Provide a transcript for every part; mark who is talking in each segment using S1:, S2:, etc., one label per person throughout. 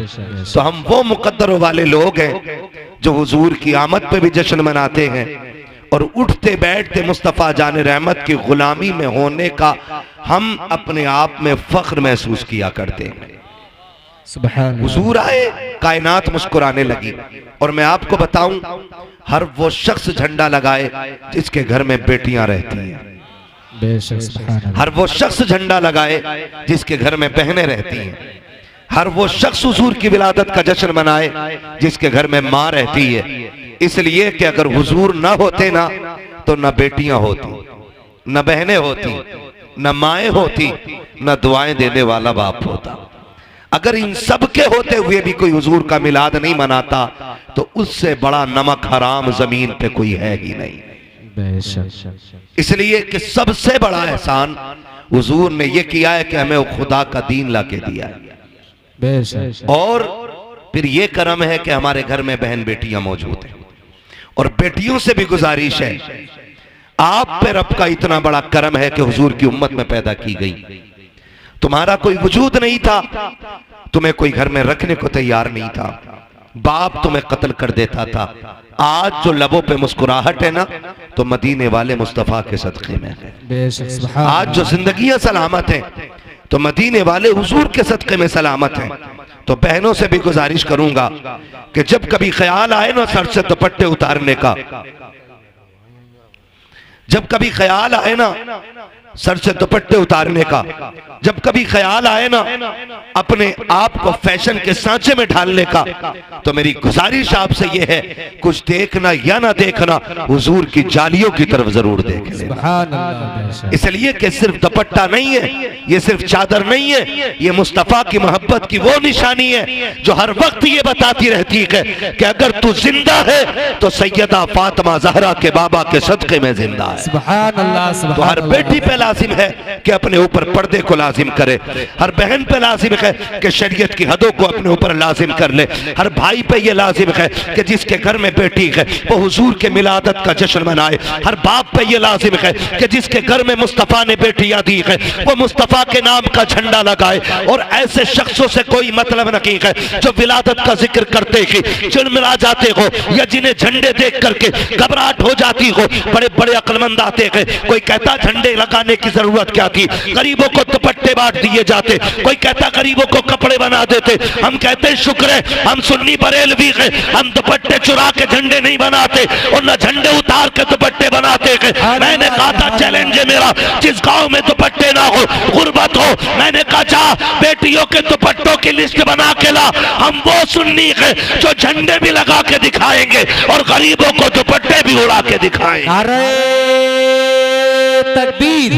S1: तो हम वो मुकद्दरों वाले लोग हैं जो हुजूर की आमद पे भी जश्न मनाते हैं और उठते बैठते मुस्तफ़ा जान रहमत की गुलामी में होने का हम अपने आप में फख्र महसूस किया करते हैं। हुजूर आए, कायनात मुस्कुराने लगी। और मैं आपको बताऊं, हर वो शख्स झंडा लगाए जिसके घर में बेटियां रहती हैं, हर वो शख्स झंडा लगाए जिसके घर में बहनें रहती हैं, हर वो शख्स हुजूर की विलादत का जश्न मनाए जिसके घर में माँ रहती है। इसलिए कि अगर हुजूर ना होते ना तो न बेटियां होती, न बहनें होती, न माएँ होती, न दुआएं देने वाला बाप होता। अगर इन सब के होते हुए भी कोई हुजूर का मिलाद नहीं मनाता तो उससे बड़ा नमक हराम जमीन पे कोई है ही नहीं। इसलिए कि सबसे बड़ा एहसान हुजूर ने यह किया है कि हमें वो खुदा का दीन लाके दिया है। और फिर ये करम है कि हमारे घर में बहन बेटियां मौजूद हैं। और बेटियों से भी गुजारिश है, आप पे रब का इतना बड़ा करम है कि हुजूर की उम्मत में पैदा की गई। तुम्हारा कोई वजूद नहीं था, तुम्हें कोई घर में रखने को तैयार नहीं था, बाप तुम्हें कत्ल कर देता था। आज जो लबों पे मुस्कुराहट है ना तो मदीने वाले मुस्तफा के सदक़े में है। आज जो जिंदगियां सलामत हैं तो मदीने वाले हुजूर के सदक़े में सलामत हैं। तो बहनों से भी गुजारिश करूंगा कि जब कभी ख्याल आए ना सर से दुपट्टे उतारने का, जब कभी ख्याल आए ना सर से दुपट्टे उतारने का, जब कभी ख्याल आए ना अपने आप को फैशन के सांचे में ढालने का, तो मेरी गुजारिश आपसे यह है, कुछ देखना या ना देखना हुजूर की जालियों की तरफ जरूर देख लेना। इसलिए कि सिर्फ दुपट्टा नहीं है, ये सिर्फ चादर नहीं है, ये मुस्तफा की मोहब्बत की वो निशानी है जो हर वक्त ये बताती रहती है कि अगर तू जिंदा है तो सैयदा फातिमा ज़हरा के बाबा के सदक़े में जिंदा है। तो हर बेटी पे लाजिम है कि अपने ऊपर पर्दे को लाजिम करे, हर बहन पे लाजिम है कि शरीयत की हदों को अपने ऊपर लाजिम कर ले, हर भाई पे ये लाजिम है कि जिसके घर में बेटी है वो हुजूर के मिलादत का जश्न मनाए, हर बाप पे ये लाजिम है कि जिसके घर में मुस्तफ़ा ने बेटियां दी है वो मुस्तफ़ा के नाम का झंडा लगाए। और ऐसे शख्सों से कोई मतलब नहीं है जो विलादत का जिक्र करते ही चिड़मिड़ा जाते हो या जिन्हें झंडे देख करके घबराहट हो जाती हो। बड़े बड़े अक्लमंद आते हैं, कोई कहता झंडे लगाने की जरूरत क्या थी, गरीबों को दुपट्टे बांट दिए जाते, कोई कहता गरीबों को कपड़े बना देते। हम कहते शुक्र है हम सुन्नी बरेलवी हैं, हम दुपट्टे चुरा के झंडे नहीं बनाते और न झंडे उतार के दुपट्टे बनाते हैं। मैंने कहा था चैलेंज है मेरा, जिस गांव में दुपट्टे ना हो, गुर्बत हो, मैंने कहा जा बेटियों के दुपट्टों की लिस्ट बना के ला। हम वो सुन्नी है जो झंडे भी लगा के दिखाएंगे और गरीबों को दुपट्टे भी उड़ा के दिखाएंगे।
S2: नारे तकबीर,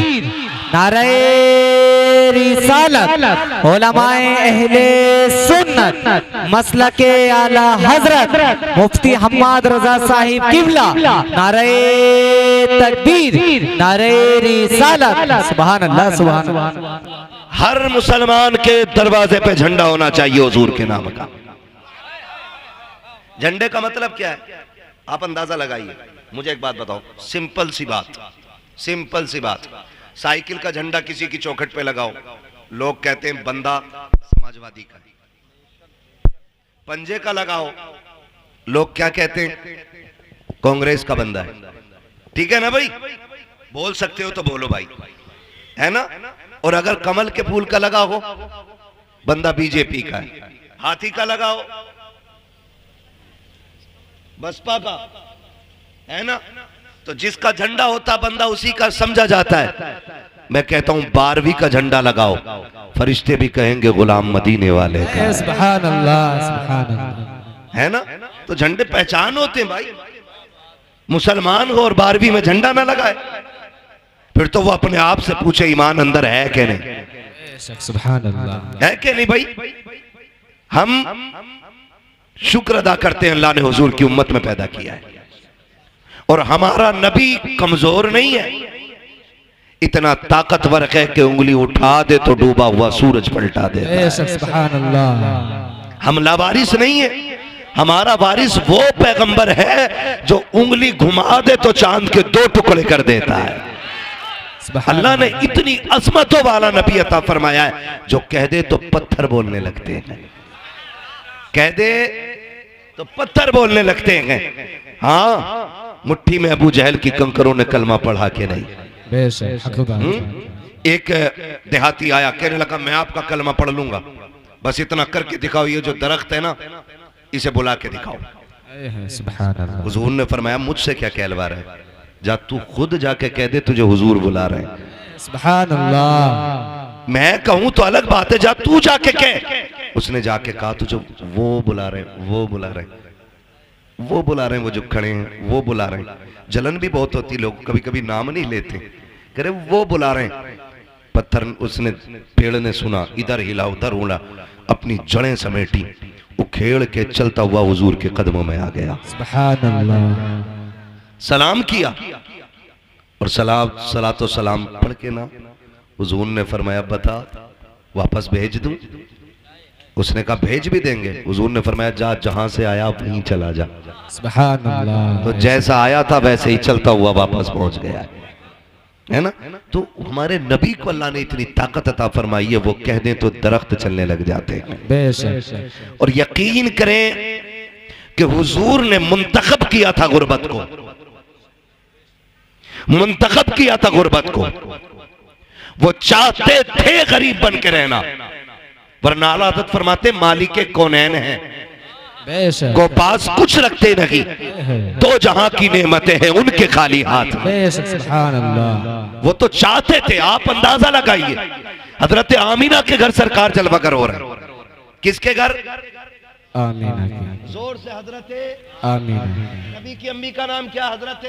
S2: नारे रिसालत, उलमाए अहले सुन्नत, मसलके आला हजरत मुफ्ती हम्माद रजा साहिब किबला, नारे तकबीर, नारे रिसालत। सुभान अल्लाह, सुभान अल्लाह।
S1: हर मुसलमान के दरवाजे पे झंडा होना चाहिए हुजूर के नाम का। झंडे का मतलब क्या है आप अंदाजा लगाइए। मुझे एक बात बताओ, सिंपल सी बात, सिंपल सी बात, साइकिल का झंडा किसी की चौखट पे लगाओ, लोग कहते हैं बंदा समाजवादी का। पंजे का लगाओ, लोग क्या कहते हैं, कांग्रेस का बंदा है। ठीक है ना भाई, बोल सकते हो तो बोलो भाई, है ना। और अगर कमल के फूल का लगा हो, बंदा बीजेपी का है। हाथी का लगाओ, बसपा का, है ना। तो जिसका झंडा होता बंदा उसी का समझा जाता है। मैं कहता हूं 12वीं का झंडा लगाओ, फरिश्ते भी कहेंगे गुलाम मदीने वाले का।
S2: सुभान अल्लाह, सुभान अल्लाह,
S1: है ना। तो झंडे पहचान होते हैं भाई। मुसलमान हो और 12वीं में झंडा ना लगाए, फिर तो वो अपने आप से पूछे ईमान अंदर है कि नहीं।
S2: सुभान अल्लाह,
S1: है कि नहीं भाई। हम शुक्र अदा करते हैं अल्लाह ने हुजूर की उम्मत में पैदा किया है। और हमारा नबी कमजोर नहीं है, इतना ताकतवर है कि उंगली उठा दे तो डूबा हुआ सूरज पलटा दे।
S2: सुभान अल्लाह।
S1: हम लावारिस नहीं है, हमारा वारिस वो पैगंबर है जो उंगली घुमा दे तो चांद के 2 टुकड़े कर देता है। अल्लाह ने इतनी अजमतों वाला नबी अता फरमाया है जो कह दे तो पत्थर बोलने लगते हैं। कह दे तो पत्थर बोलने लगते हैं। हाँ, मुट्ठी में अबू जहल की कंकरों ने कलमा पढ़ा के नहीं। एक देहाती आया, कहने लगा मैं आपका कलमा पढ़ लूंगा, बस इतना करके दिखाओ, ये जो दरख्त है ना इसे बुला के दिखाओ। हुजूर ने फरमाया मुझसे क्या कहलवा रहा है, जा तू खुद जाके कह दे तुझे हुजूर बुला रहे हैं।
S2: सुभान अल्लाह।
S1: मैं कहूं तो अलग बात है, जा तू जाके कह। उसने जाके कहा तुझे वो बुला रहे हैं, वो बुला रहे हैं, वो बुला रहे हैं, वो जो खड़े हैं वो बुला रहे हैं। जलन भी बहुत होती, लोग कभी कभी नाम नहीं लेते, कह रहे वो बुला रहे हैं। पत्थर उसने, पेड़ ने सुना, इधर हिला उधर उड़ा, अपनी जड़ें समेटी, उखेड़ के चलता हुआ हुजूर के कदमों में आ गया।
S2: सुभान अल्लाह।
S1: सलाम किया और सलातो सलाम पढ़ के ना हुजूर ने फरमाया बता वापस भेज दूं? उसने कहा भेज भी देंगे। हुजूर ने फरमाया जा, जहां से आया वहीं चला जा।
S2: सुभान अल्लाह।
S1: तो जैसा आया था वैसे ही चलता हुआ वापस पहुंच गया है ना। तो हमारे नबी को अल्लाह ने इतनी ताकत अता फरमाई है, वो कह दें तो दरख्त चलने लग जाते हैं।
S2: बेशक।
S1: और यकीन करें कि हुजूर ने मुंतखब किया था गुर्बत को, मुंतखब किया था गुर्बत को। वो चाहते थे गरीब बन के रहना, वरना आला हज़रत फरमाते मालिके कौनैन हैं, को पास कुछ रखते नहीं, दो जहां की नेमतें हैं उनके खाली हाथ।
S2: सुभान अल्लाह।
S1: वो तो चाहते थे, आप अंदाजा लगाइए, हजरत आमीना के घर सरकार जलवा कर हो रहे हैं। किसके घर?
S2: आमीना की।
S1: जोर से हजरत
S2: आमीना।
S1: नबी की अम्मी का नाम क्या? हजरत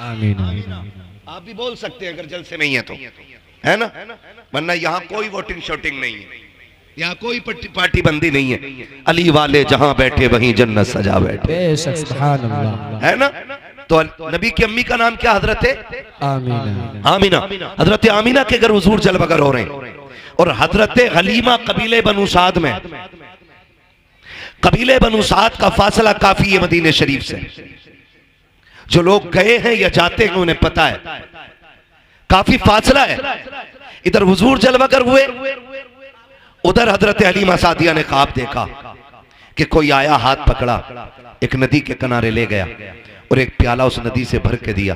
S2: आमीना।
S1: आप भी बोल सकते हैं अगर जलसे नहीं है तो, है ना, वरना यहाँ कोई वोटिंग शोटिंग नहीं है, यहाँ कोई पार्टी बंदी नहीं है। अली वाले जहां बैठे वहीं जन्नत सजा बैठे।
S2: सुभान अल्लाह।
S1: है ना। तो नबी की अम्मी का नाम क्या? हजरत
S2: आमीना।
S1: आमीना। हजरत आमीना के घर हुजूर जलवगर हो रहे हैं। और हजरत हलीमा कबीले बनु साद में, कबीले बनु साद का फासला काफी है मदीने शरीफ से। जो लोग गए हैं या जाते हैं उन्हें पता है काफी फासला है। इधर हुजूर जलवगर हुए, उधर हजरत हलीमा सादिया ने ख्वाब देखा कि कोई आया, हाथ पकड़ा, एक नदी के किनारे ले गया और एक प्याला उस नदी से भर के दिया।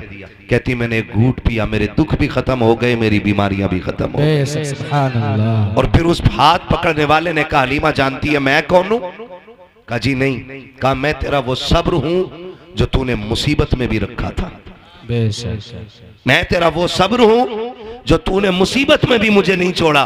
S1: कहती मैंने एक घूंट पिया, मेरे दुख भी खत्म हो गए, मेरी बीमारियां भी खत्म हो गई।
S2: सुभान अल्लाह।
S1: और फिर उस हाथ पकड़ने वाले ने कहा हलीमा जानती है मैं कौन हूं? कहा जी नहीं। कहा मैं तेरा वो सब्र हूं जो तूने मुसीबत में भी रखा था। मैं तेरा वो सब्र हूं जो तूने मुसीबत में भी मुझे नहीं छोड़ा।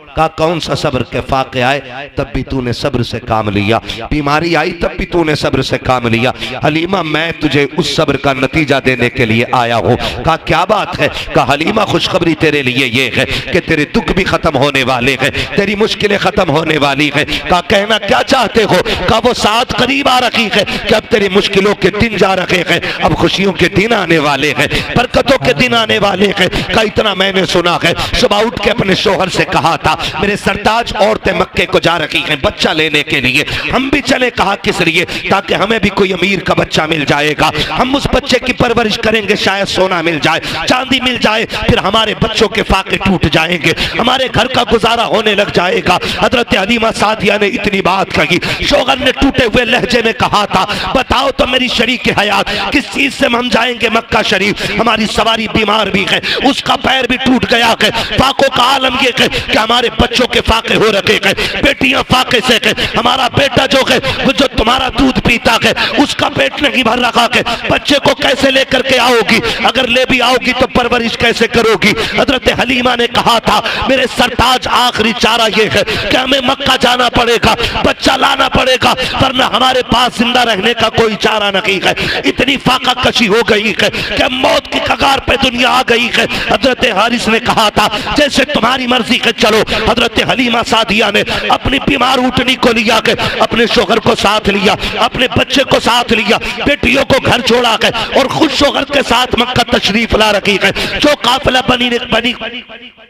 S1: कहा कौन सा सब्र? के फाके आए तब भी तूने सब्र से काम लिया, बीमारी आई तब भी तूने सब्र से काम लिया। हलीमा मैं तुझे उस सब्र का नतीजा देने के लिए आया हूं। कहा क्या बात है? कहा हलीमा खुशखबरी तेरे लिए ये है कि तेरे दुख भी खत्म होने वाले हैं, तेरी मुश्किलें खत्म होने वाली है। कहा कहना क्या चाहते हो? कहा वो साथ करीब आ रखी है कि अब तेरी मुश्किलों के दिन जा रहे हैं, अब खुशियों के दिन आने वाले हैं, बरकतों के दिन आने वाले हैं। कहा इतना मैंने सुना है, सुबह उठ के अपने शोहर से कहा था मेरे सरताज औरतें मक्के को जा रही हैं बच्चा लेने के लिए, हम भी चले। कहा किस लिए? ताकि हमें भी कोई अमीर का बच्चा मिल जाएगा, हम उस बच्चे की परवरिश करेंगे, शायद सोना मिल जाए, चांदी मिल जाए, फिर हमारे बच्चों के फाके टूट जाएंगे, हमारे घर का गुजारा होने लग जाएगा। हजरत हलीमा सादिया ने इतनी बात कही, शोहर ने टूटे हुए लहजे में कहा था बताओ तो मेरी शरीक हयात किस चीज से हम जाएंगे मक्का शरीफ? हमारी सवारी बीमार भी है, उसका पैर भी टूट गया है, फाकों का आलम ये है कि हमारे बच्चों के फाके हो रखे हैं, बेटियां फाके से है, हमारा बेटा जो है वो जो तुम्हारा दूध पीता है उसका पेट नहीं भर रखा है, बच्चे को कैसे लेकर के आओगी? अगर ले भी आओगी तो परवरिश कैसे करोगी? हजरत हलीमा ने कहा था मेरे सरताज आखिरी चारा ये है कि हमें मक्का जाना पड़ेगा, बच्चा लाना पड़ेगा, वरना हमारे पास जिंदा रहने का कोई चारा नहीं है। इतनी फाका कशी हो गई है कि मौत की कगार पे दुनिया आ गई है। हजरत हारिस ने कहा था जैसे तुम्हारी मर्जी है चलो। हजरत हलीमा सादिया ने अपनी बीमार ऊँटनी को लिया के अपने शोहर को साथ लिया, अपने बच्चे को साथ लिया, बेटियों को घर छोड़ा के और खुद शोहर के साथ मक्का तशरीफ ला रखी है। जो काफिला बनी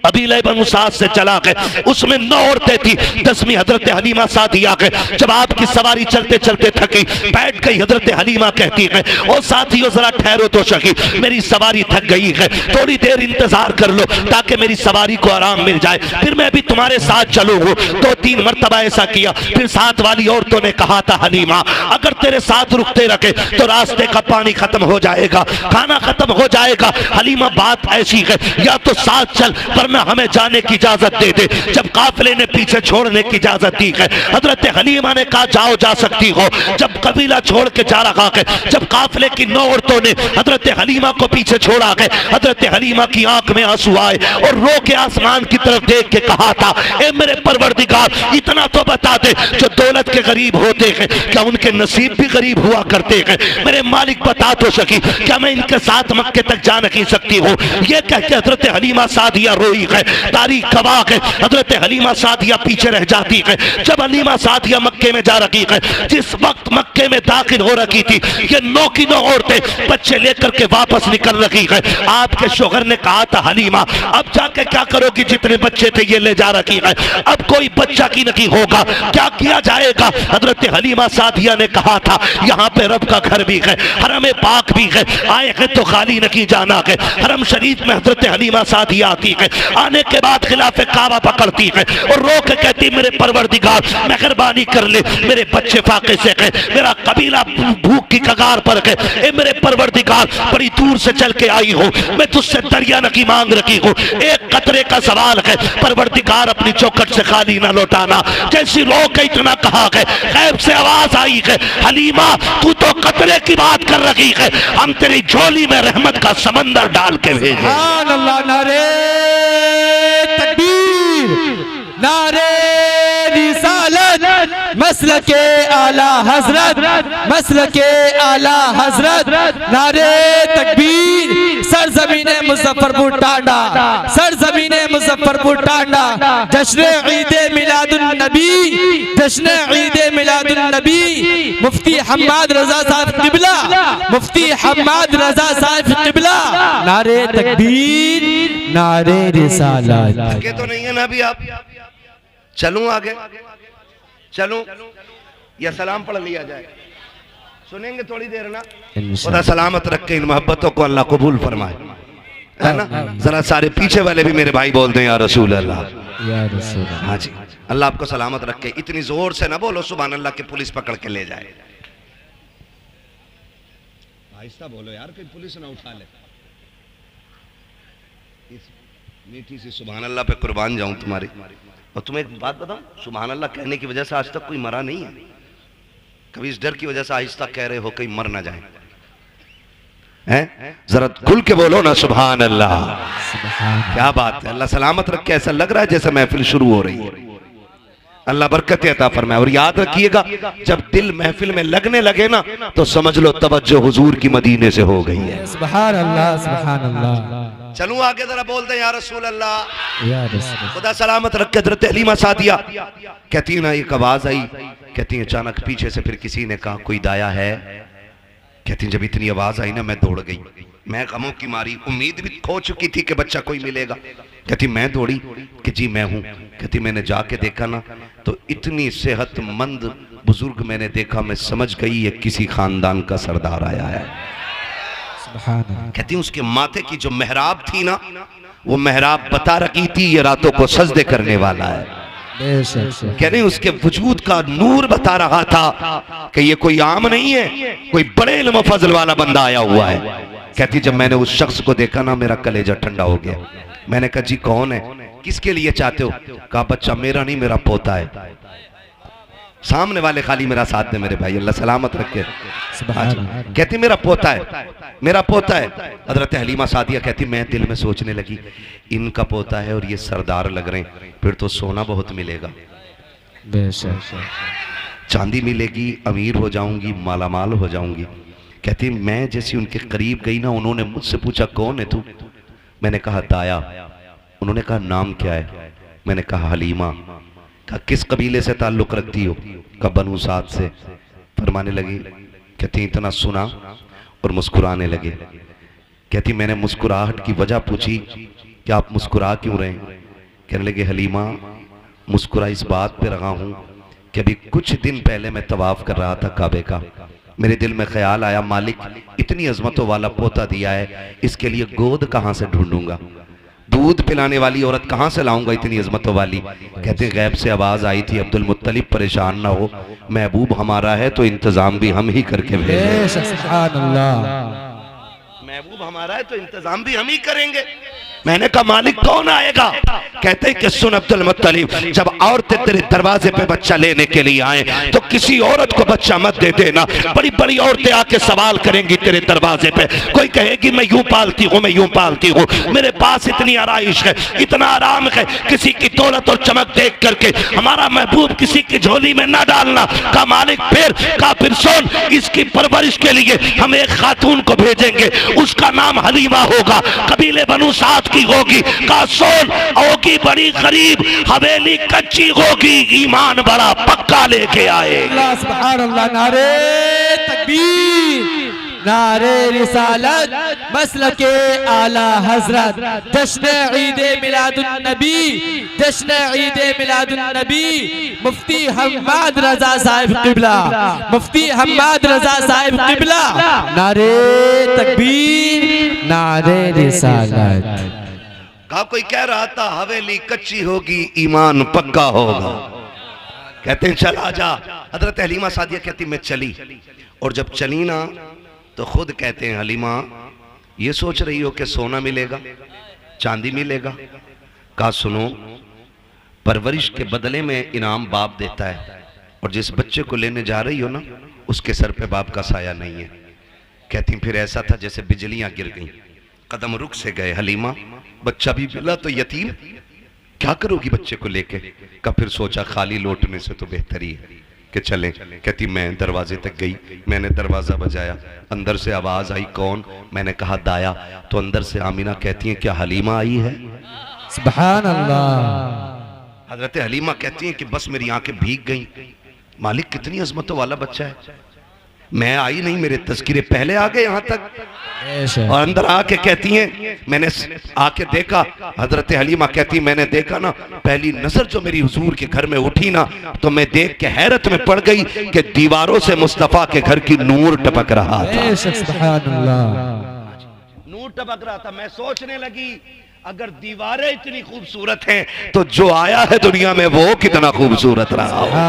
S1: कबीले बनु साद से चला गए उसमें 9 औरतें थी, 10वीं हजरत हलीमा सादिया के। जब आपकी सवारी चलते चलते थकी बैठ गई, हजरत हलीमा कहती है ओ साथियों जरा ठहरो तो सही, मेरी सवारी थक गई है, थोड़ी देर इंतजार कर लो ताकि मेरी सवारी को आराम मिल जाए, फिर मैं भी भी तुम्हारे साथ चलूंगा। 2-3 मरतबा ऐसा किया। फिर साथ वाली औरतों ने कहा था हलीमा अगर तेरे साथ रुकते रखे तो रास्ते का पानी खत्म हो जाएगा, खाना खत्म हो जाएगा। हलीमा बात ऐसी है या तो साथ चल वरना हमें जाने की इजाजत दे दे। जब काफिले ने पीछे छोड़ने की इजाजत दी है, हजरत हलीमा ने कहा जाओ, जा सकती हो। जब कबीला छोड़ के जा रहा है, जब काफिले की 9 औरतों ने हजरत हलीमा को पीछे छोड़ा है, हजरत हलीमा की आंख में आंसू आए और रो के आसमान की तरफ देख के कहा था ए मेरे परवरदिगार इतना तो बता दे जो दौलत के गरीब होते हैं क्या उनके नसीब भी गरीब हुआ करते हैं? मेरे मालिक बता तो सकी क्या मैं इनके साथ मक्के तक जा नहीं सकती हूँ? ये कह के हजरत हलीमा सादिया रोई है। तारीख गवाह है, हजरत हलीमा सादिया पीछे रह जाती है। जब हलीमा सादिया मक्के में जा रही है, जिस वक्त मक्के में दाखिल हो रखी थी, ये 9 की 9 औरतें बच्चे लेकर के वापस निकल रही है। आपके शोहर ने कहा था हलीमा अब जाके क्या करोगी, जितने बच्चे थे ये ले जा रखी है, अब कोई बच्चा की नहीं होगा, क्या किया जाएगा? हजरत हलीमा सादिया ने कहा था यहाँ पे रब का घर भी है, हरम पाक भी है, आए हैं तो खाली नहीं जाना है। हरम शरीफ में हजरत हलीमा सादिया आती है, आने के बाद खिलाफे काबा पकड़ती है और रो के कहती मेरे परवरदिगार मेहरबानी कर ले, मेरे बच्चे फाके से है, मेरा कबीला भूख की कगार पर है। ए मेरे परवरदिगार बड़ी दूर से चल के आई हूँ, मैं तुझसे दरिया नकी मांग रखी हूँ, एक कतरे का सवाल है, परवरदिगार अपनी चौखट से खाली ना लौटाना। जैसी रो के इतना कहा है, गैब से आवाज आई है हलीमा तू तो कतरे की बात कर रही है, हम तेरी झोली में रहमत का समंदर डाल के भेजे।
S2: सुभान अल्लाह, नारे तकबीर, नारे रिसालत, मसलके आला हजरत, मसलके आला हजरत, नारे तकबीर, सरजमीने मुजफ्फरपुर टांडा, सरजमीने मुजफ्फरपुर टांडा, जश्न ईदे मिलादुन नबी, जश्न ईदे मिलादुन नबी, मुफ्ती हम्माद रजा साहब किबला, मुफ्ती हम्माद रजा साहब किबला, नारे तकबीर, नारे रिसालत।
S1: आगे तो नहीं है ना अभी? आप चलूं आगे, चलूं या सलाम पढ़ लिया जाए? सुनेंगे थोड़ी देर ना? खुदा सलामत रखे, इन मोहब्बतों को अल्लाह कबूल फरमाए, है ना? जरा सारे पीछे वाले भी मेरे भाई बोल दें या रसूल अल्लाह,
S2: या रसूल अल्लाह।
S1: हाँ जी, अल्लाह आपको सलामत रखे। इतनी जोर से ना बोलो सुभान अल्लाह के पुलिस पकड़ के ले जाए। आहिस्ता बोलो यार, कोई पुलिस ना उठा ले। इस मीठी सी सुभान अल्लाह पे कुर्बान जाऊं तुम्हारी। और तुम्हें एक बात बताऊं, सुभान अल्लाह कहने की वजह से आज तक कोई मरा नहीं है। कभी इस डर की वजह से आहिस्ता कह रहे हो कहीं मर ना जाए, हैं? जरा खुल के बोलो ना सुभान अल्लाह। क्या बात है, अल्लाह सलामत रखे। ऐसा लग रहा है जैसे महफिल शुरू हो रही है। अल्लाह बरकत अता फरमाए। और याद रखिएगा जब दिल महफिल में लगने लगे ना तो समझ लो तवज्जो हुजूर की मदीने से हो गई है।
S2: सुभान अल्लाह, सुभान अल्लाह।
S1: चलूं आगे, जरा बोल दे या रसूल अल्लाह,
S2: या रसूल।
S1: खुदा सलामत रखे। हजरत हलीमा सादिया कहती है ना, एक आवाज आई, कहती है अचानक पीछे से फिर किसी ने कहा कोई दाया है? कहती जब इतनी आवाज आई ना मैं दौड़ गई, मैं गमों की मारी, उम्मीद भी खो चुकी थी कि बच्चा कोई मिलेगा। कहती मैं दौड़ी कि जी मैं हूं। कहती मैंने जाके देखा ना तो इतनी सेहतमंद बुजुर्ग मैंने देखा, मैं समझ गई ये किसी खानदान का सरदार आया है। कहती उसके माथे की जो मेहराब थी ना, वो मेहराब बता रही थी ये रातों को सजदे करने वाला है। कहने उसके वजूद का नूर बता रहा था कि ये कोई आम नहीं है, कोई बड़े इल्म फजल वाला बंदा आया हुआ है। कहती जब मैंने उस शख्स को देखा ना मेरा कलेजा ठंडा हो गया। मैंने कहा जी कौन है, किसके लिए चाहते हो? कहा बच्चा मेरा नहीं, मेरा पोता है। सामने वाले खाली मेरा साथ दे मेरे भाई, अल्लाह सलामत रखे। कहती मेरा पोता है, मेरा पोता है। हजरत हलीमा सादिया कहती मैं दिल में सोचने लगी इनका पोता है और ये सरदार लग रहे हैं, फिर तो सोना बहुत मिलेगा, चांदी मिलेगी, अमीर हो जाऊंगी, मालामाल हो जाऊंगी। कहती मैं जैसी उनके करीब गई ना, उन्होंने मुझसे पूछा कौन है तू? मैंने कहा दाया। उन्होंने कहा नाम क्या है? मैंने कहा हलीमा। कहा किस कबीले से ताल्लुक रखती हो? कहा बनु साद से। फरमाने लगी, कहती इतना सुना और मुस्कुराने लगे। कहती मैंने मुस्कुराहट की वजह पूछी कि आप मुस्कुरा क्यों रहे? कहने लगे हलीमा मुस्कुरा इस बात पे रहा हूं कि अभी कुछ दिन पहले मैं तवाफ कर रहा था काबे का, मेरे दिल में ख्याल आया मालिक इतनी अजमतों वाला पोता दिया है, इसके लिए गोद कहां से ढूंढूंगा। दूध पिलाने वाली औरत कहाँ से लाऊंगा इतनी अजमतों वाली? कहते गैब से आवाज आई थी, अब्दुल मुत्तलिब परेशान ना हो, महबूब हमारा है तो इंतजाम भी हम ही करके भेजेंगे।
S2: सुभान अल्लाह।
S1: महबूब हमारा है तो इंतजाम भी हम ही करेंगे। मैंने कहा मालिक कौन आएगा? कहते हैं कि सुन अब्दुल मुत्तलिब, जब औरतें तेरे दरवाजे पे बच्चा लेने के लिए आए तो किसी औरत को बच्चा मत दे देना। बड़ी बड़ी औरतें आके सवाल करेंगी तेरे दरवाजे पे, कोई कहेगी मैं यूं पालती हूँ, मैं यूं पालती हूँ, मेरे पास इतनी आराइश है, इतना आराम है, किसी की दौलत और चमक देख करके हमारा महबूब किसी की झोली में ना डालना। का मालिक फिर सुन, इसकी परवरिश के लिए हम एक खातून को भेजेंगे, उसका नाम हलीमा होगा, कबीले बनु साद की होगी, का सोन होगी बड़ी गरीब, हवेली कच्ची होगी, ईमान बड़ा पक्का लेके आए।
S2: अल्लाह सुभान अल्लाह। नारे तकबीर, नारे रिसालत, मसलके आला हजरत, जश्न ईद मिलादुन नबी, जश्न ईद मिलादुन नबी, मुफ्ती हम्माद रजा साहिब किबला, मुफ्ती हम्माद रजा साहिब किबला। नारे तकबीर, नारे रिसालत।
S1: कहा कोई कह रहा था हवेली कच्ची होगी, ईमान पक्का होगा। कहते हैं चल आजा। हजरत हलीमा सादिया कहती मैं चली, और जब चली ना तो खुद कहते हैं हलीमा ये सोच रही हो कि सोना मिलेगा, चांदी मिलेगा? कहा सुनो, परवरिश के बदले में इनाम बाप देता है, और जिस बच्चे को लेने जा रही हो ना उसके सर पे बाप का साया नहीं है। कहती फिर ऐसा था जैसे बिजलियां गिर गईं, कदम रुक से गए। हलीमा बच्चा भी मिला तो यतीम, क्या करोगी बच्चे को लेके? का फिर सोचा खाली लौटने से तो बेहतर ही है कि चलें। कहती मैं दरवाजे तक गई, मैंने दरवाजा बजाया, अंदर से आवाज आई कौन? मैंने कहा दाया। तो अंदर से आमीना कहती है क्या हलीमा आई है?
S2: सुभान अल्लाह।
S1: हजरत हलीमा कहती हैं कि बस मेरी आंखें भीग गईं, मालिक कितनी अजमतों वाला बच्चा है। मैं आई नहीं, मेरे तज़किरे पहले आ गए यहाँ तक। और अंदर आके कहती हैं मैंने आके देखा, हजरत हलीमा कहती मैंने देखा ना, पहली नजर जो मेरी हुजूर के घर में उठी ना तो मैं देख के हैरत में पड़ गई कि दीवारों से मुस्तफा के घर की नूर टपक रहा था।
S2: सुभान अल्लाह।
S1: नूर टपक रहा था। मैं सोचने लगी अगर दीवारें इतनी खूबसूरत हैं तो जो आया है दुनिया में वो कितना खूबसूरत रहा होगा,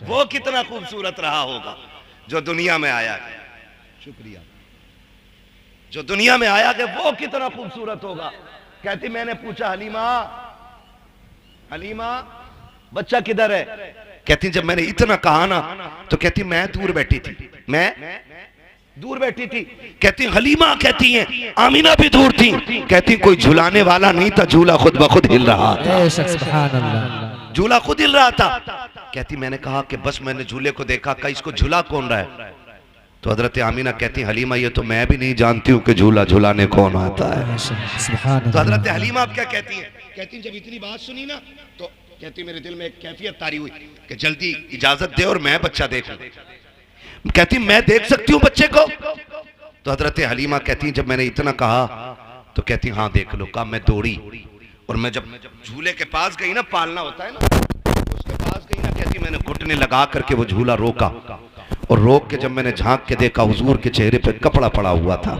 S1: वो कितना खूबसूरत रहा होगा जो दुनिया में आया है। शुक्रिया। जो दुनिया में आया है वो कितना खूबसूरत होगा। कहती मैंने पूछा हलीमा, हलीमा बच्चा किधर है? कहती जब मैंने इतना कहा ना तो कहती मैं दूर बैठी थी, मैं दूर बैठी थी। कहती हलीमा कहती हैं आमीना भी दूर थी। कहती कोई झुलाने वाला नहीं था, झूला खुद ब खुद हिल रहा था, झूला खुद हिल रहा था। कहती मैंने कहा कि बस मैंने झूले को देखा, का इसको झूला कौन रहा है? तो हजरत आमीना कहती हलीमा ये तो मैं भी नहीं जानती हूँ कि झूला झुलाने कौन आता है। तो हजरत हलीमा आप क्या कहती हैं? कहती जब इतनी बात सुनी ना तो कहती मेरे दिल में एक कैफियत तारी हुई कि जल्दी इजाजत दे और मैं बच्चा देखूं। कहती मैं देख सकती हूँ बच्चे को? तो हजरत हलीमा कहती जब मैंने इतना कहा तो कहती हाँ देख लो। कहा मैं दौड़ी और मैं जब झूले के पास गई ना, पालना होता है ना, उसके पास गई ना, कहती मैंने घुटने लगा करके वो झूला रोका और रोक के जब मैंने झांक के देखा हुजूर के चेहरे पे कपड़ा पड़ा हुआ था।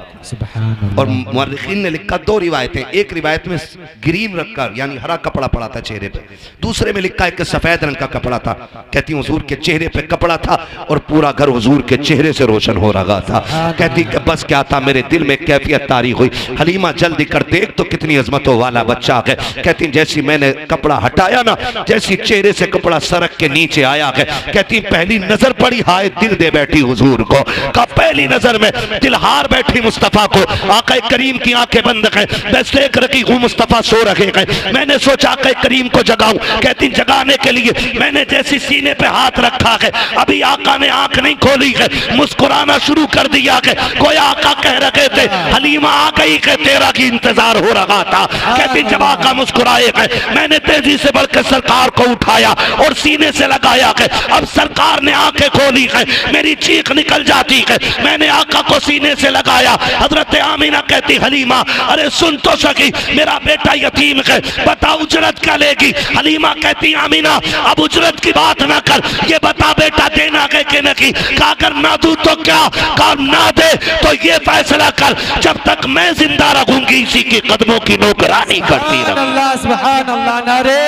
S1: और मुअर्रिखीन ने लिखा दो रिवायतें, एक रिवायत में ग्रीन रखकर यानी हरा कपड़ा पड़ा था चेहरे पे, दूसरे में लिखा है कि सफेद रंग का कपड़ा था। कहती हुजूर के चेहरे पे कपड़ा था और पूरा घर हुजूर के चेहरे से रोशन हो रहा था। कहती कि बस क्या था, मेरे दिल में कैफियत तारी हुई, हलीमा जल्दी कर देख तो कितनी अजमतों वाला बच्चा है। कहती जैसी मैंने कपड़ा हटाया ना, जैसी चेहरे से कपड़ा सरक के नीचे आया है, कहती पहली नजर पड़ी हाय दिल दे बैठी हुजूर को। का पहली नजर में दिलहार बैठी मुस्तफा को। आका करीम की आंखें बंद है, बस देख रखी हूँ मुस्तफा सो रहे हैं। मैंने सोचा आका करीम को जगाऊं। कहती जगाने के लिए मैंने जैसी सीने पे हाथ रखा है, अभी आका ने आंख नहीं खोली है, मुस्कुराना शुरू कर दिया है। कोई आका कह रहे थे हलीमा आ गई है, तेरा की इंतजार हो रहा था। कहती जब आका मुस्कुराए है, मैंने तेजी से बढ़कर सरकार को उठाया और सीने से लगाया है। अब सरकार ने आंखें खोली है, मेरी चीख निकल जाती है। मैंने आका को सीने से लगाया। हजरत आमीना कहती हलीमा अरे सुन तो सकी, मेरा बेटा यतीम है, बता उजरत क्या लेगी। हलीमा कहती आमीना अब उजरत की बात ना कर, ये बता बेटा देना है कि नहीं। कहा अगर ना दूं तो क्या, कहा ना दे तो ये फैसला कर, जब तक मैं जिंदा रहूंगी इसी के कदमों की नौकरानी करती रहूंगी।
S2: सुभान अल्लाह, नारे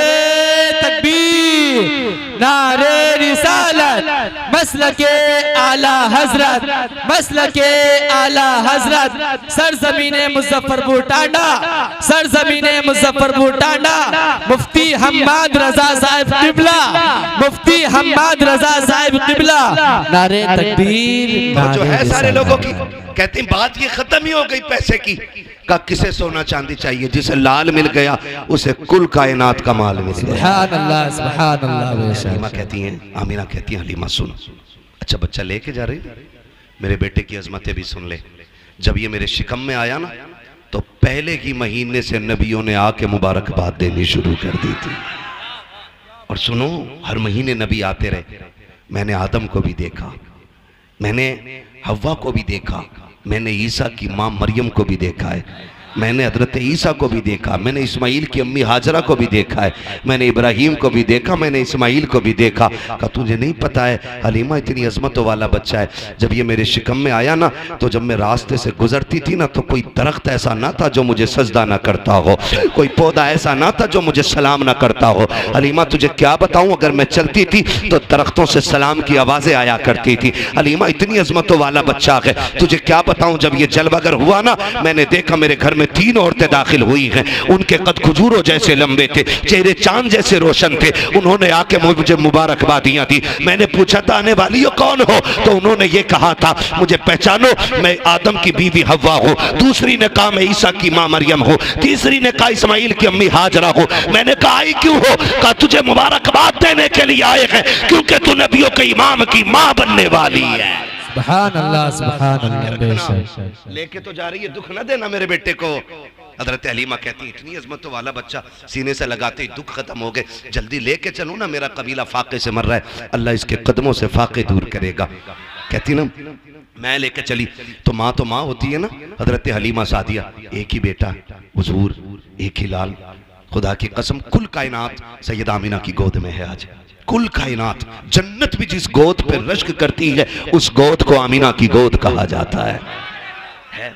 S2: तकबीर, नारे रिसालत, मसलके आला हजरत, मसलके आला हजरत, सरजमीने मुजफ्फरपुर टांडा, सरजमीने मुजफ्फरपुर टांडा, मुफ्ती हम्माद रजा साहिब किबला, मुफ्ती हम्माद रजा साहिब किबला, नारे तकबीर।
S1: जो है सारे लोगों की कहते हैं बात ये खत्म ही हो गई पैसे की। का किसे सोना चांदी चाहिए, जिसे लाल मिल गया उसे कुल कायनात का माल मिल गया।
S2: सुभान अल्लाह, सुभान अल्लाह।
S1: हलीमा कहती हैं, आमीना कहती हैं हलीमा सुन, अच्छा बच्चा लेके जा रही, मेरे बेटे की अजमतें भी सुन ले। जब ये मेरे शिकम में आया ना तो पहले ही महीने से नबियों ने आके मुबारकबाद देनी शुरू कर दी थी। और सुनो, हर महीने नबी आते रहे। मैंने आदम को भी देखा, मैंने हव्वा को भी देखा, मैंने ईसा की माँ मरियम को भी देखा है, मैंने हजरत ईसा को भी देखा, मैंने इस्माइल की अम्मी हाजरा को भी देखा है, मैंने इब्राहिम को भी देखा, मैंने इस्माइल को भी देखा। कहा तुझे नहीं पता है हलीमा इतनी अजमतों वाला बच्चा है। जब ये मेरे शिकम में आया ना तो जब मैं रास्ते से गुजरती थी ना तो कोई दरख्त ऐसा ना था जो मुझे सजदा ना करता हो, कोई पौधा ऐसा ना था जो मुझे सलाम ना करता हो। हलीमा तुझे क्या बताऊं, अगर मैं चलती थी तो दरख्तों से सलाम की आवाजें आया करती थी। हलीमा इतनी अजमतों वाला बच्चा है, तुझे क्या बताऊं। जब ये जलवागर हुआ ना मैंने देखा मेरे घर में 3 औरतें दाखिल हुई हैं, उनके कद खजूरों जैसे लंबे थे, चेहरे चांद जैसे रोशन थे। उन्होंने आके मुझे मुबारकबादियां दी। मैंने पूछा था आने वाली हो कौन हो, तो उन्होंने ये कहा था मुझे पहचानो, मैं आदम की बीवी हव्वा हूँ। दूसरी ने कहा मैं ईसा की माँ मरियम हूँ। तीसरी ने कहा इस्माइल की अम्मी हाजरा हो। मैंने कहा आई क्यों हो, कहा तुझे मुबारकबाद देने के लिए आए हैं क्योंकि तू नबियों के इमाम की माँ बनने वाली है।
S2: सुभान अल्लाह, सुभान अल्लाह। बेशक
S1: लेके तो जा रही है, दुख ना देना मेरे बेटे को। हजरत हलीमा कहती है इतनी अजमतों वाला बच्चा, सीने से लगाते ही दुख खत्म हो गए, जल्दी लेके चलो ना, मेरा कबीला फाके से मर रहा है, अल्लाह इसके कदमों से फाके दूर करेगा। कहती ना मैं लेके चली तो माँ होती है ना। हजरत हलीमा सादिया, एक ही बेटा हुजूर, एक ही लाल, खुदा की कसम कुल कायनात सैयदा आमीना की गोद में है आज। कुल कायनात, जन्नत भी जिस गोद पर रश्क करती है उस गोद को आमीना की गोद कहा जाता है।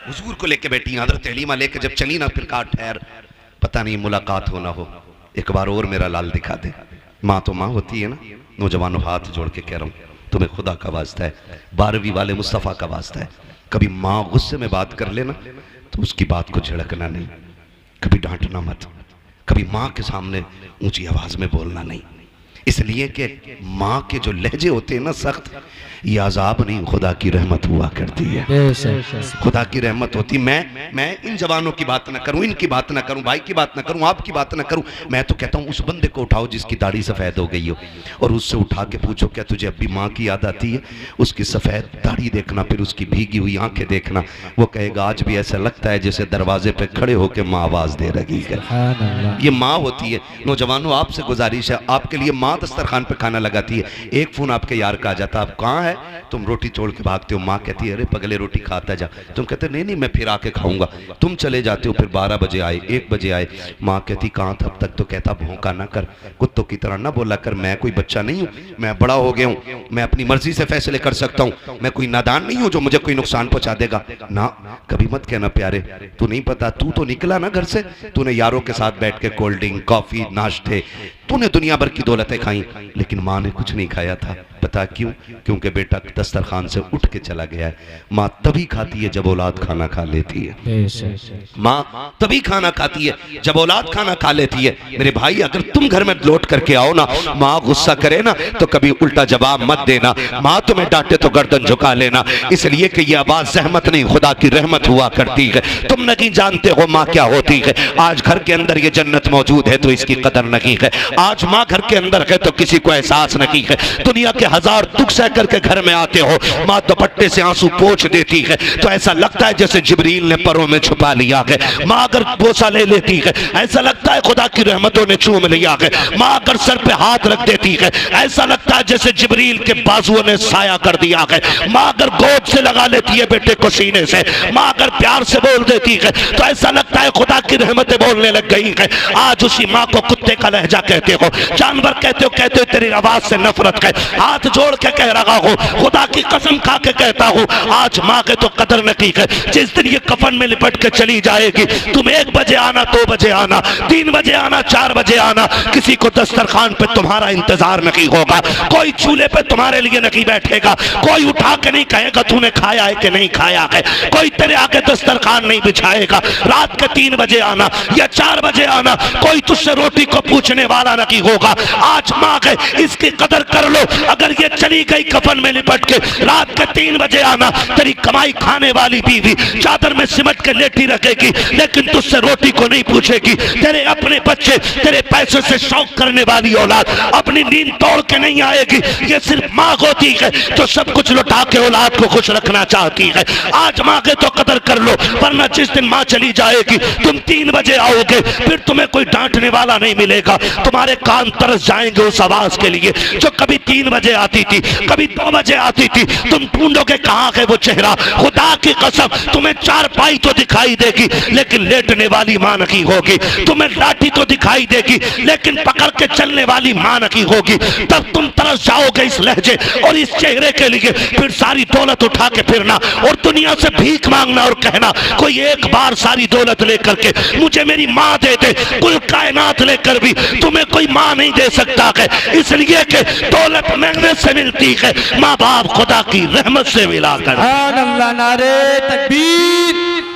S1: हुजूर को लेके बैठी हजरत हलीमा, लेके जब चली ना फिर कहा ठहर, पता नहीं मुलाकात हो ना हो, एक बार और मेरा लाल दिखा दे। माँ तो माँ होती है ना। नौजवानों हाथ जोड़ के कह रहा हूँ तुम्हें खुदा का वास्ता है, 12वीं वाले मुस्तफ़ा का वास्ता है, कभी माँ गुस्से में बात कर लेना तो उसकी बात को झिड़कना नहीं, कभी डांटना मत, कभी माँ के सामने ऊंची आवाज में बोलना नहीं। इसलिए कि माँ के जो लहजे होते हैं ना सख्त, ये अजाब नहीं खुदा की रहमत हुआ करती है, खुदा की रहमत होती। मैं इन जवानों की बात ना करूं, इनकी बात ना करूं, भाई की बात ना करूं, आपकी बात ना करूं, मैं तो कहता हूं उस बंदे को उठाओ जिसकी दाढ़ी सफ़ेद हो गई हो और उससे उठा के पूछो क्या तुझे अब भी माँ की याद आती है। उसकी सफ़ेद दाढ़ी देखना, फिर उसकी भीगी हुई आंखें देखना, वो कहेगा आज भी ऐसा लगता है जैसे दरवाजे पे खड़े होकर माँ आवाज़ दे रही है। ये माँ होती है। नौजवानों आपसे गुजारिश है, आपके लिए माँ दस्तरखान पे खाना लगाती है, एक फ़ोन आपके यार का आ जाता, आप कहाँ है, तुम रोटी छोड़ के भागते हो, माँ कहती है अरे पगले रोटी खाता जा, तुम कहते नहीं मैं फिर आके खाऊंगा, तुम चले जाते हो, फिर 12 बजे आए, 1 बजे आए, माँ कहती कहाँ था अब तक, तो कहता भौंका ना कर, कुत्तों की तरह ना बोला कर, मैं कोई बच्चा नहीं हूँ, मैं बड़ा हो गया हूँ, मैं अपनी मर्जी से फैसले कर सकता हूँ, मैं कोई नादान नहीं हूँ जो मुझे कोई नुकसान पहुंचा देगा। ना कभी मत कहना प्यारे, तू नहीं पता, तू तो निकला ना घर से, तूने यारों के साथ बैठ के कोल्ड ड्रिंक कॉफी नाश्ते, तूने दुनिया भर की दौलतें खाई, लेकिन माँ ने कुछ नहीं खाया था। पता क्यों? क्योंकि बेटा दस्तरखान से उठ के चला गया है। माँ तभी खाती है जब औलाद खाना खा लेती है, माँ तभी खाना खाती है जब औलाद खाना खा लेती है। मेरे भाई अगर तुम घर में लौट करके आओ ना, माँ गुस्सा करे ना तो कभी उल्टा जवाब मत देना, माँ तुम्हें डांटे तो गर्दन झुका लेना, इसलिए कि ये आवाज रहमत नहीं खुदा की रहमत हुआ करती है। तुम नहीं जानते हो माँ क्या होती है। आज घर के अंदर ये जन्नत मौजूद है तो इसकी कदर नहीं है, आज माँ घर के अंदर है तो किसी को एहसास नहीं है। दुनिया के हजार दुख सह करके घर में आते हो, माँ दुपट्टे से आंसू पोंछ देती है तो ऐसा लगता है जैसे जिब्रील ने परों में छुपा लिया है। माँ अगर बोसा ले लेती है ऐसा लगता है खुदा की रहमतों ने चूम लिया है। माँ अगर सर पे हाथ रख देती है ऐसा लगता है जैसे जिब्रील के बाजुओं ने साया कर दिया है। माँ अगर गोद से लगा लेती है बेटे को सीने से, माँ अगर प्यार से बोल देती है तो ऐसा लगता है खुदा की रहमतें बोलने लग गई है। आज उसी माँ को कुत्ते का लहजा कहते हो, जानवर कहते हो तेरी आवाज से नफरत है। हाथ जोड़ के कह रहा हूँ, खुदा की कसम खा के कहता हूँ, आज माँ के तो कदर नहीं है। जिस दिन ये कफन में लिपट के चली जाएगी, तुम 1 बजे आना, 2 बजे आना, 3 बजे आना, 4 बजे आना, किसी को दस्तरखान पे तुम्हारा इंतजार नहीं होगा, कोई चूल्हे पे तुम्हारे लिए नहीं बैठेगा, कोई उठा के नहीं कहेगा तूने खाया है कि नहीं खाया है, कोई तेरे आगे दस्तरखान नहीं बिछाएगा। रात के 3 बजे आना या 4 बजे आना, कोई तुझसे रोटी को पूछने वाला नहीं होगा। आज माँ है, इसकी कदर कर लो। अगर ये चली गई कफन में लिपट के, रात के 3 बजे आना, तेरी कमाई खाने वाली बीवी चादर में सिमट के लेटी रखेगी लेकिन तुझसे रोटी को नहीं पूछेगी। तेरे अपने बच्चे, तेरे पैसे से शौक करने वाली औलाद अपनी नींद तोड़ के नहीं आएगी। ये सिर्फ माँ होती है जो सब कुछ लुटा के औलाद को खुश रखना चाहती है। आज माँ के तो कदर कर लो, वरना जिस दिन माँ चली जाएगी तुम 3 बजे आओगे, फिर तुम्हें कोई डांटने वाला नहीं मिलेगा। तुम्हारे कान तरस जाएंगे उस आवाज के लिए जो कभी 3 बजे आती थी, कभी 2 बजे आती थी। तुम ढूंढोगे कहाँ है वो चेहरा। खुदा की कसम तुम्हें 4 पाई तो दिखाई देगी लेकिन लेटने वाली मां नहीं होगी। तुम्हें लाठी तो दिखाई देगी लेकिन पकड़ के चलने वाली मां नहीं होगी। तब तुम तरस जाओगे इस लहजे और इस चेहरे के लिए। फिर सारी दौलत उठा के फिरना और दुनिया से भीख मांगना और कहना कोई एक बार सारी दौलत लेकर के मुझे मेरी मां दे दे। कुल कायनात लेकर भी तुम्हें कोई मां नहीं दे सकता है, इसलिए कि दौलत मेहनत से मिलती है, माँ बाप खुदा की रहमत से मिलाकर।
S2: अल्लाह, नारे तकबीर,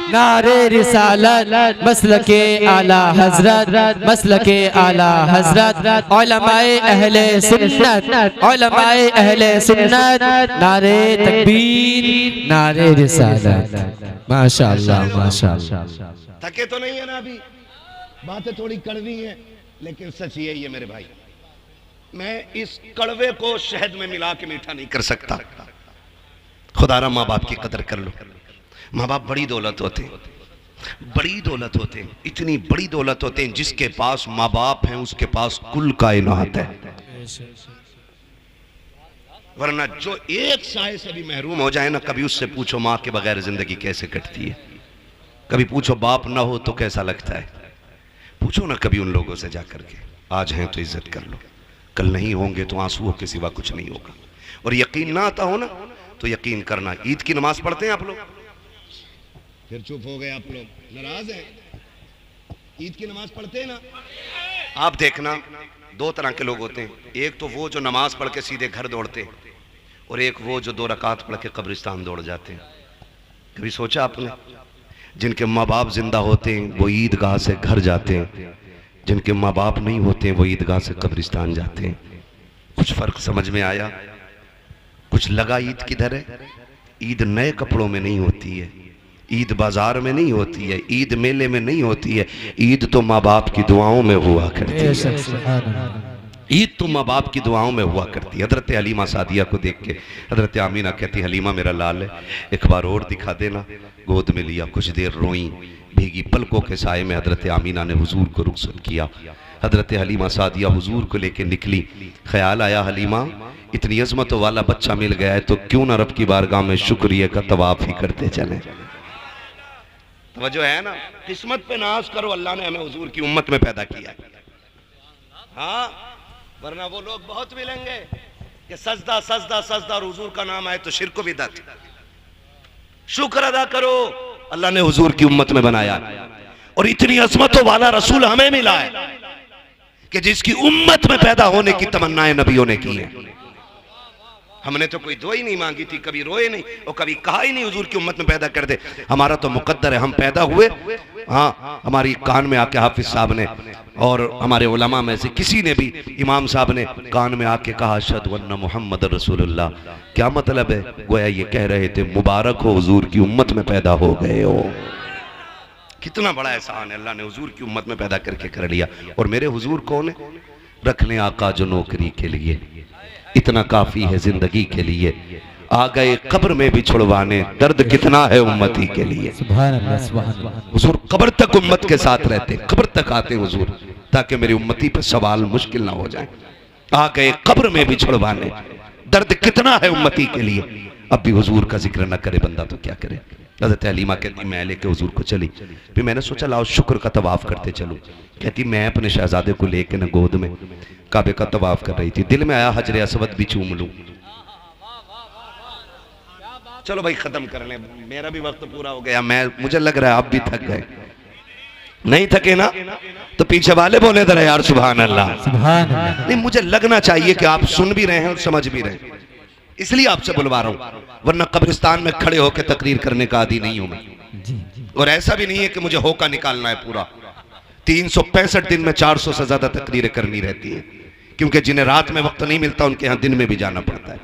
S2: नारे रिसालत, मसलके आला हजरत, मसलके आला हजरत, उलमाए अहले सुन्नत, उलमाए अहले सुन्नत, नारे तकबीर, नारे रिसालत। माशाअल्लाह, माशाअल्लाह।
S1: थके तो नहीं है ना अभी? बातें थोड़ी कड़वी हैं लेकिन सच यही है मेरे भाई, मैं इस कड़वे को शहद में मिला के मीठा नहीं कर सकता। खुदारा माँ बाप की कदर कर लो। माँ बाप बड़ी दौलत होते हैं, बड़ी दौलत होते हैं, इतनी बड़ी दौलत होते हैं जिसके पास माँ बाप हैं उसके पास कुल कायनात है। वरना जो एक साए से भी महरूम हो जाए ना, कभी उससे पूछो माँ के बगैर जिंदगी कैसे कटती है, कभी पूछो बाप ना हो तो कैसा लगता है, पूछो ना कभी उन लोगों से जाकर के। आज हैं तो इज्जत कर लो, कल नहीं होंगे तो आंसुओं के सिवा कुछ नहीं होगा। और यकीन ना आता हो ना तो यकीन करना, ईद की नमाज पढ़ते हैं आप लोग? फिर चुप हो गए आप लोग, नाराज हैं? ईद की नमाज पढ़ते हैं ना? आप देखना 2 तरह के लोग होते हैं, एक तो वो जो नमाज पढ़ के सीधे घर दौड़ते हैं और एक वो जो 2 रकात पढ़ के कब्रिस्तान दौड़ जाते हैं। कभी सोचा आपने? जिनके माँ बाप जिंदा होते हैं वो ईदगाह से घर जाते हैं, जिनके माँ बाप नहीं होते हैं वो ईदगाह से कब्रिस्तान जाते हैं। कुछ फर्क समझ में आया? कुछ लगा ईद किधर है? ईद नए कपड़ों में नहीं होती है, ईद बाजार में नहीं होती है, ईद मेले में नहीं होती है, ईद तो माँ बाप की दुआओं में हुआ करती है। ईद तो माँ बाप की दुआओं में हुआ करती है। हजरत हलीमा सादिया को देख के हजरत आमीना कहती, हलीमा मेरा लाल है, एक बार और दिखा देना। गोद में लिया, कुछ देर रोई, भीगी पलकों के साए में हजरत आमीना ने हुजूर को रुखसत किया। हजरत हलीमा सादिया हुजूर को लेके निकली। ख्याल आया हलीमा इतनी अजमत वाला बच्चा मिल गया है तो क्यों ना रब की बारगाह में शुक्रिया का तवाफ ही करते चले। वजह है ना, किस्मत पे नाज करो, अल्लाह ने हमें हुजूर की उम्मत में पैदा किया। हाँ, वरना वो लोग बहुत मिलेंगे कि सजदा सजदा सजदा और हुजूर का नाम आए तो शिर्क को बिदअत। शुक्र अदा करो, अल्लाह ने हुजूर की उम्मत में बनाया और इतनी अजमतों वाला रसूल हमें मिला है कि जिसकी उम्मत में पैदा होने की तमन्नाएं नबियों ने की है। हमने तो कोई दुआ ही नहीं मांगी थी, कभी रोए नहीं और कभी कहा ही नहीं हुजूर की उम्मत में पैदा कर दे। हमारा तो मुकद्दर है, हम पैदा हुए। हाँ, हमारी कान में आके हाफिज साहब ने और हमारे उलमा में से किसी ने भी, इमाम साहब ने कान में आके कहा अशहदु अन्ना मुहम्मद रसूलुल्लाह। क्या मतलब है? गोया ये कह रहे थे मुबारक हो हुजूर की उम्मत में पैदा हो गए हो। कितना बड़ा एहसान है, अल्लाह ने हुजूर की उम्मत में पैदा करके कर लिया। और मेरे हुजूर कौन है? रखने आका जो नौकरी के लिए, इतना काफी है जिंदगी के लिए। आ गए कब्र में भी छुड़वाने, दर्द कितना है उम्मती के लिए।
S2: सुभान अल्लाह, सुभान अल्लाह।
S1: हुजूर कब्र तक उम्मत के साथ रहते, कब्र तक आते हुजूर, ताकि मेरी उम्मती पर सवाल मुश्किल ना हो जाए। आ गए कब्र में भी छुड़वाने, दर्द कितना है उम्मती के लिए। अब भी हुजूर का जिक्र न करे बंदा तो क्या करे। हज़रत हलीमा कहती मैं लेके हुजूर को चली, फिर मैंने सोचा लाओ शुक्र का तवाफ करते चलूं। कहती मैं अपने शहजादे को लेके न गोद में काबे का तवाफ कर रही थी, दिल में आया हजर असवद भी चूम लूं। चलो भाई खत्म कर लें, मेरा भी वक्त पूरा हो गया। मुझे लग रहा है आप भी थक गए, नहीं थके ना तो पीछे वाले बोले जरा यार सुभान अल्लाह,
S2: सुभान अल्लाह।
S1: नहीं मुझे लगना चाहिए कि आप सुन भी रहे हैं और समझ भी रहे हैं, इसलिए आपसे बुलवा रहा हूं, वरना कब्रिस्तान में खड़े होकर तकरीर करने का आदी नहीं हूं मैं। और ऐसा भी नहीं है कि मुझे होका निकालना है पूरा। 365 दिन में 400 से ज्यादा तकरीरें करनी रहती है, क्योंकि जिन्हें रात में वक्त नहीं मिलता उनके यहाँ दिन में भी जाना पड़ता है।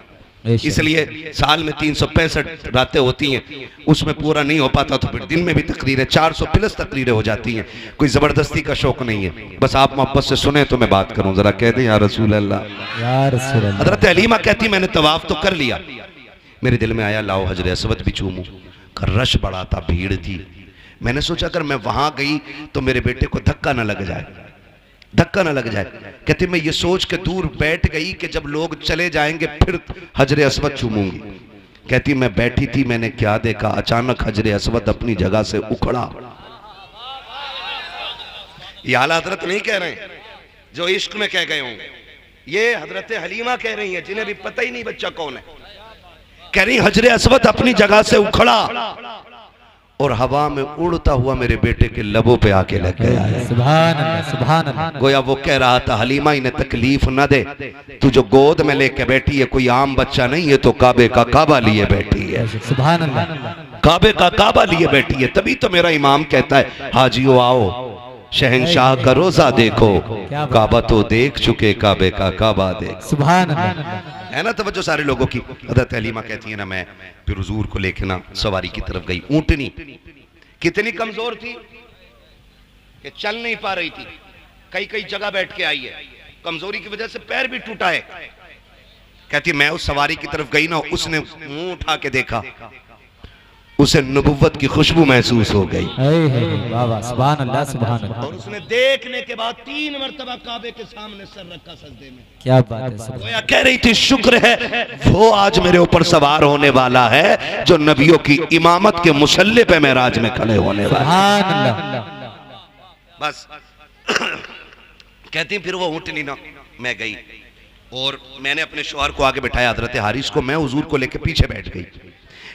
S1: इसलिए साल में 365 रातें होती हैं, उसमें पूरा नहीं हो पाता तो फिर दिन में भी तकरीरें 400 प्लस तकरीरें हो जाती हैं। कोई जबरदस्ती का शौक नहीं है, बस आप मोहब्बत से सुने तो मैं बात करूं। जरा कह दें या रसूल अल्लाह,
S2: या रसूल अल्लाह।
S1: हज़रत हलीमा कहती मैंने तवाफ तो कर लिया, मेरे दिल में आया लाओ हजर असवद भी चूमूं। रश बड़ा था, भीड़ थी, मैंने सोचा अगर मैं वहां गई तो मेरे बेटे को धक्का न लग जाए, धक्का न लग जाए। कहती मैं ये सोच के दूर बैठ गई कि जब लोग चले जाएंगे फिर हजर असवद चूमूंगी। कहती मैं बैठी थी, मैंने क्या देखा, अचानक हजर असवद अपनी जगह से उखड़ा। ये आला हजरत नहीं कह रहे जो इश्क में कह गए होंगे, ये हजरत हलीमा कह रही है जिन्हें भी पता ही नहीं बच्चा कौन है। कह रही हजर असवद अपनी जगह से उखड़ा और हवा में उड़ता हुआ मेरे बेटे के लबों पे आके लग गया है।
S2: सुभान अल्लाह, सुभान अल्लाह।
S1: गोया वो कह रहा था हलीमा इन्हें तकलीफ न दे, तू जो गोद में लेके बैठी है कोई आम बच्चा नहीं है, तो काबे का काबा लिए बैठी है।
S2: सुभान अल्लाह,
S1: काबे का काबा लिए बैठी है। तभी तो मेरा इमाम कहता है हाजियो आओ शहंशाह का रोजा देखो, काबा तो देख चुके काबे का काबा देख।
S2: सुभान अल्लाह,
S1: है ना तवज्जो सारे लोगों की। हज़रत हलीमा कहती है ना मैं फिर हुजूर को लेके ना सवारी की तरफ गई। ऊँटनी कितनी कमजोर थी कि चल नहीं पा रही थी, कई कई जगह बैठ के आई है, कमजोरी की वजह से पैर भी टूटा है। कहती मैं उस सवारी की तरफ गई ना, उसने मुंह उठा के देखा, उसे नबुव्वत की खुशबू महसूस हो गई।
S2: सुभान अल्लाह, सुभान अल्लाह।
S1: और उसने देखने के बाद 3 मरतबा काबे के सामने सर रखा सजदे में।
S2: क्या बात है।
S1: गोया कह रही थी शुक्र है वो आज मेरे ऊपर सवार होने वाला है जो नबियों की इमामत के मुसल्ले पे मेराज में खड़े होने वाला है। बस कहती फिर वो ऊँटनी ना मैं गई और मैंने अपने शौहर को आगे बिठाया, हजरत हारिस को, मैं हुजूर को लेकर पीछे बैठ गई।